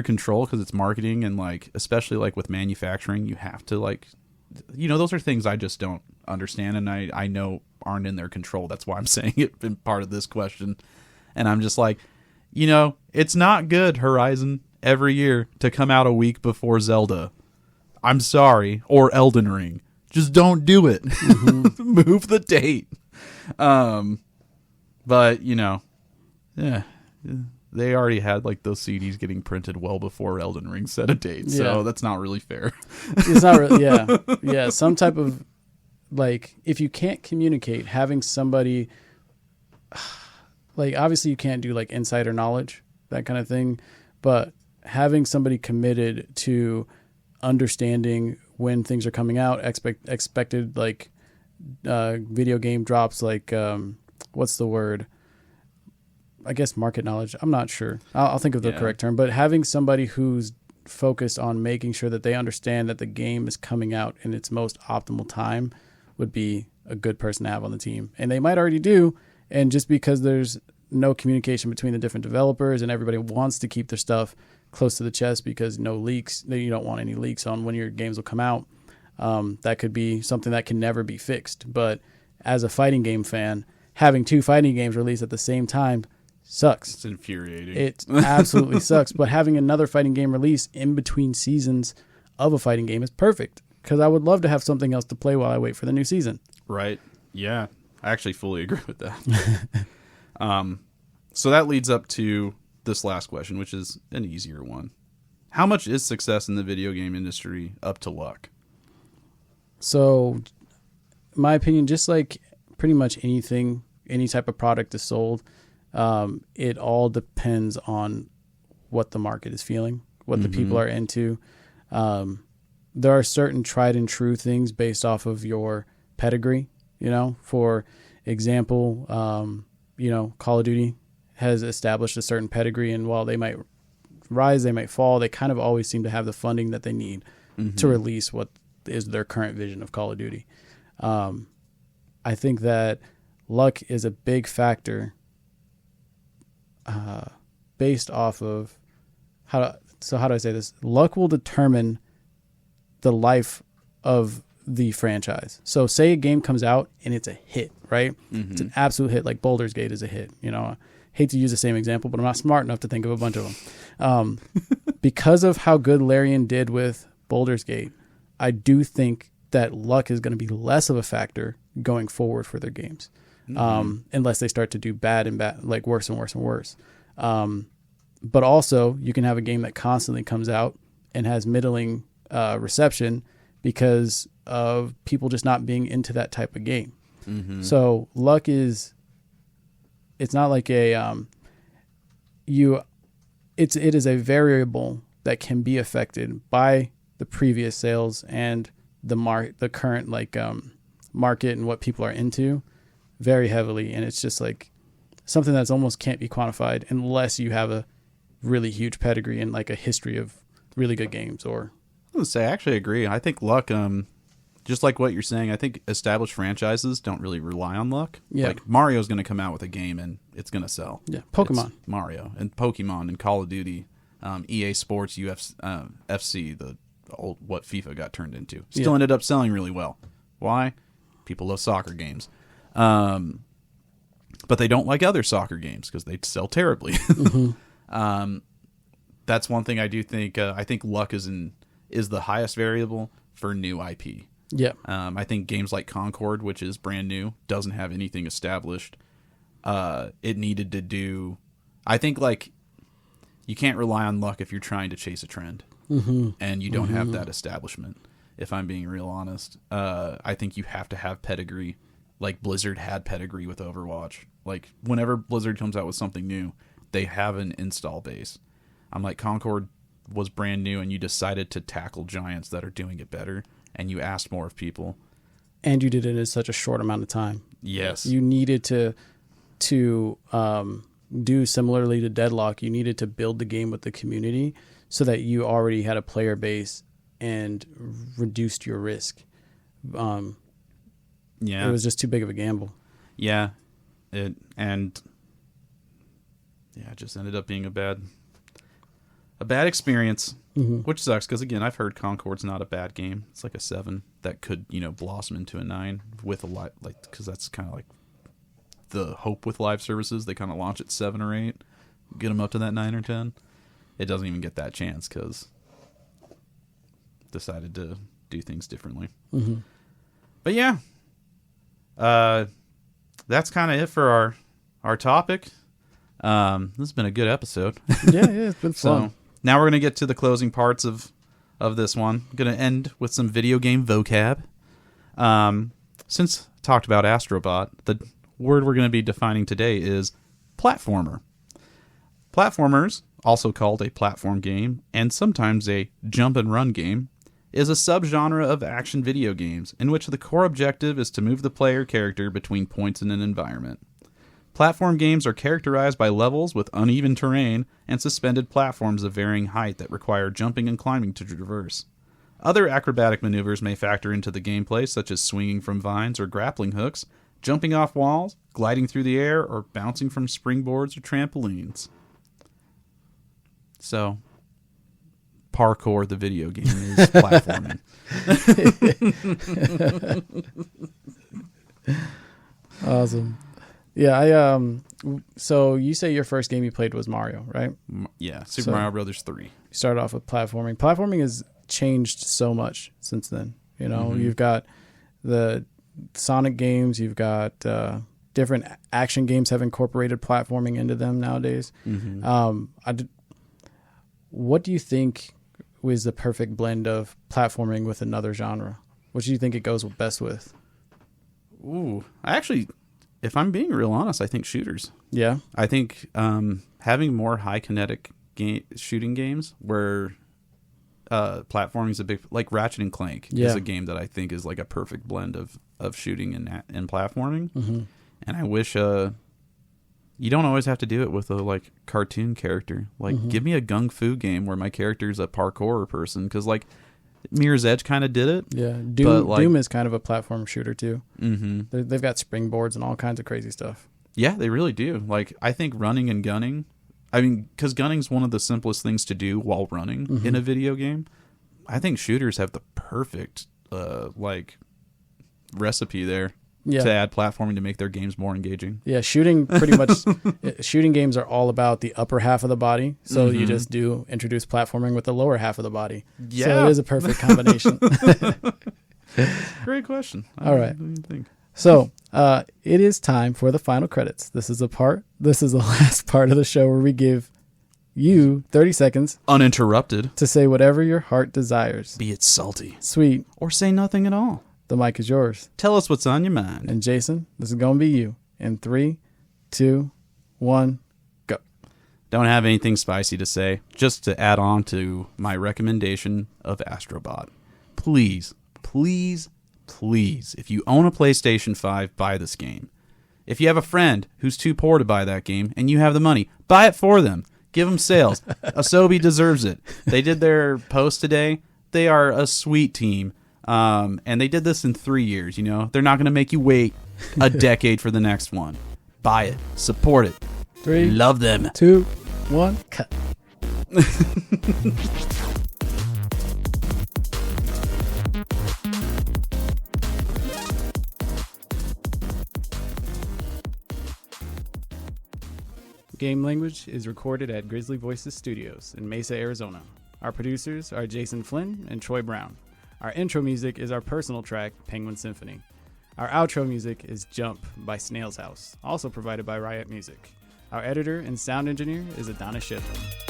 control because it's marketing, and like especially like with manufacturing, you have to like, those are things I just don't understand, and I know aren't in their control. That's why I'm saying it in part of this question, and I'm just like, it's not good, Horizon, every year to come out a week before Zelda. I'm sorry, or Elden Ring. Just don't do it. Move the date. But they already had like those CDs getting printed well before Elden Ring set a date, so that's not really fair. It's not really, yeah. Some type of like, if you can't communicate, having somebody like, obviously you can't do like insider knowledge, that kind of thing, but having somebody committed to understanding when things are coming out, expected like video game drops, like what's the word? I guess market knowledge. I'm not sure. I'll think of the correct term. But having somebody who's focused on making sure that they understand that the game is coming out in its most optimal time would be a good person to have on the team. And they might already do. And just because there's no communication between the different developers and everybody wants to keep their stuff close to the chest because no leaks, you don't want any leaks on when your games will come out. That could be something that can never be fixed. But as a fighting game fan, having two fighting games released at the same time sucks. It's infuriating. It absolutely sucks. But having another fighting game release in between seasons of a fighting game is perfect, because I would love to have something else to play while I wait for the new season. Right. Yeah. I actually fully agree with that. So that leads up to this last question, which is an easier one. How much is success in the video game industry up to luck? So, my opinion, just like pretty much anything, any type of product is sold, it all depends on what the market is feeling, what the people are into. There are certain tried and true things based off of your pedigree. For example, Call of Duty has established a certain pedigree, and while they might rise, they might fall, they kind of always seem to have the funding that they need to release what is their current vision of Call of Duty. I think that luck is a big factor based off of how do I say this? Luck will determine the life of the franchise. So say a game comes out and it's a hit, right? It's an absolute hit, like Baldur's Gate is a hit. You know, I hate to use the same example, but I'm not smart enough to think of a bunch of them. Because of how good Larian did with Baldur's Gate, I do think that luck is going to be less of a factor going forward for their games, unless they start to do bad, like worse and worse and worse. But also, you can have a game that constantly comes out and has middling reception because of people just not being into that type of game. So luck it's not like it is a variable that can be affected by the previous sales and the current market and what people are into very heavily. And it's just like something that's almost can't be quantified unless you have a really huge pedigree and like a history of really good games. Or I actually agree. I think luck, just like what you're saying, I think established franchises don't really rely on luck. Yeah. Like Mario's going to come out with a game and it's going to sell. Yeah, Pokemon. It's Mario and Pokemon and Call of Duty, EA Sports, FC, the old what FIFA got turned into. Still ended up selling really well. Why? People love soccer games. But they don't like other soccer games because they sell terribly. That's one thing I do think. I think luck is the highest variable for new IP. Yeah. I think games like Concord, which is brand new, doesn't have anything established. It needed to do. I think like you can't rely on luck if you're trying to chase a trend, and you don't have that establishment. If I'm being real honest, I think you have to have pedigree. Like Blizzard had pedigree with Overwatch. Like whenever Blizzard comes out with something new, they have an install base. I'm like, Concord was brand new and you decided to tackle giants that are doing it better and you asked more of people. And you did it in such a short amount of time. Yes. You needed to do similarly to Deadlock. You needed to build the game with the community so that you already had a player base and reduced your risk. Yeah. It was just too big of a gamble. Yeah. It just ended up being a bad experience, which sucks because, again, I've heard Concord's not a bad game. It's like a 7 that could, blossom into a 9 with a lot, like, because that's kind of like the hope with live services. They kind of launch at 7 or 8, get them up to that 9 or 10. It doesn't even get that chance because decided to do things differently. But yeah, that's kind of it for our topic. This has been a good episode. Yeah, it's been fun. So now we're going to get to the closing parts of this one. I'm going to end with some video game vocab. Since I talked about Astro Bot, the word we're going to be defining today is platformer. Platformers, also called a platform game and sometimes a jump and run game, is a subgenre of action video games in which the core objective is to move the player character between points in an environment. Platform games are characterized by levels with uneven terrain and suspended platforms of varying height that require jumping and climbing to traverse. Other acrobatic maneuvers may factor into the gameplay, such as swinging from vines or grappling hooks, jumping off walls, gliding through the air, or bouncing from springboards or trampolines. So, parkour, the video game, is platforming. Awesome. Yeah, so you say your first game you played was Mario, right? Yeah, Super Mario Brothers 3. You started off with platforming. Platforming has changed so much since then. You've got the Sonic games, you've got different action games have incorporated platforming into them nowadays. What do you think was the perfect blend of platforming with another genre? What do you think it goes best with? Ooh, if I'm being real honest, I think shooters. Yeah. I think having more high kinetic shooting games where platforming is a big, like Ratchet and Clank is a game that I think is like a perfect blend of shooting and platforming. And I wish you don't always have to do it with a like cartoon character. Like give me a gung fu game where my character is a parkour person, because like Mirror's Edge kind of did it. Yeah, but, Doom is kind of a platform shooter too. Mm-hmm. They've got springboards and all kinds of crazy stuff. Yeah, they really do. Like, I think running and gunning, I mean, because gunning's one of the simplest things to do while running in a video game. I think shooters have the perfect, recipe there to add platforming to make their games more engaging. Yeah, shooting pretty much, shooting games are all about the upper half of the body. So you just introduce platforming with the lower half of the body. Yeah. So it is a perfect combination. Great question. All right. What do you think? So it is time for the final credits. This is the last part of the show where we give you 30 seconds uninterrupted to say whatever your heart desires. Be it salty, sweet, or say nothing at all. The mic is yours. Tell us what's on your mind. And Jason, this is going to be you. In 3, 2, 1, go. Don't have anything spicy to say. Just to add on to my recommendation of Astro Bot. Please, please, please, if you own a PlayStation 5, buy this game. If you have a friend who's too poor to buy that game and you have the money, buy it for them. Give them sales. Asobi deserves it. They did their post today. They are a sweet team. And they did this in 3 years, you know. They're not going to make you wait a decade for the next one. Buy it. Support it. 3. Love them. 2, 1, cut. Game Language is recorded at Grizzly Voices Studios in Mesa, Arizona. Our producers are Jason Flynn and Troy Brown. Our intro music is our personal track, Penguin Symphony. Our outro music is Jump by Snail's House, also provided by Riot Music. Our editor and sound engineer is Adonis Shitham.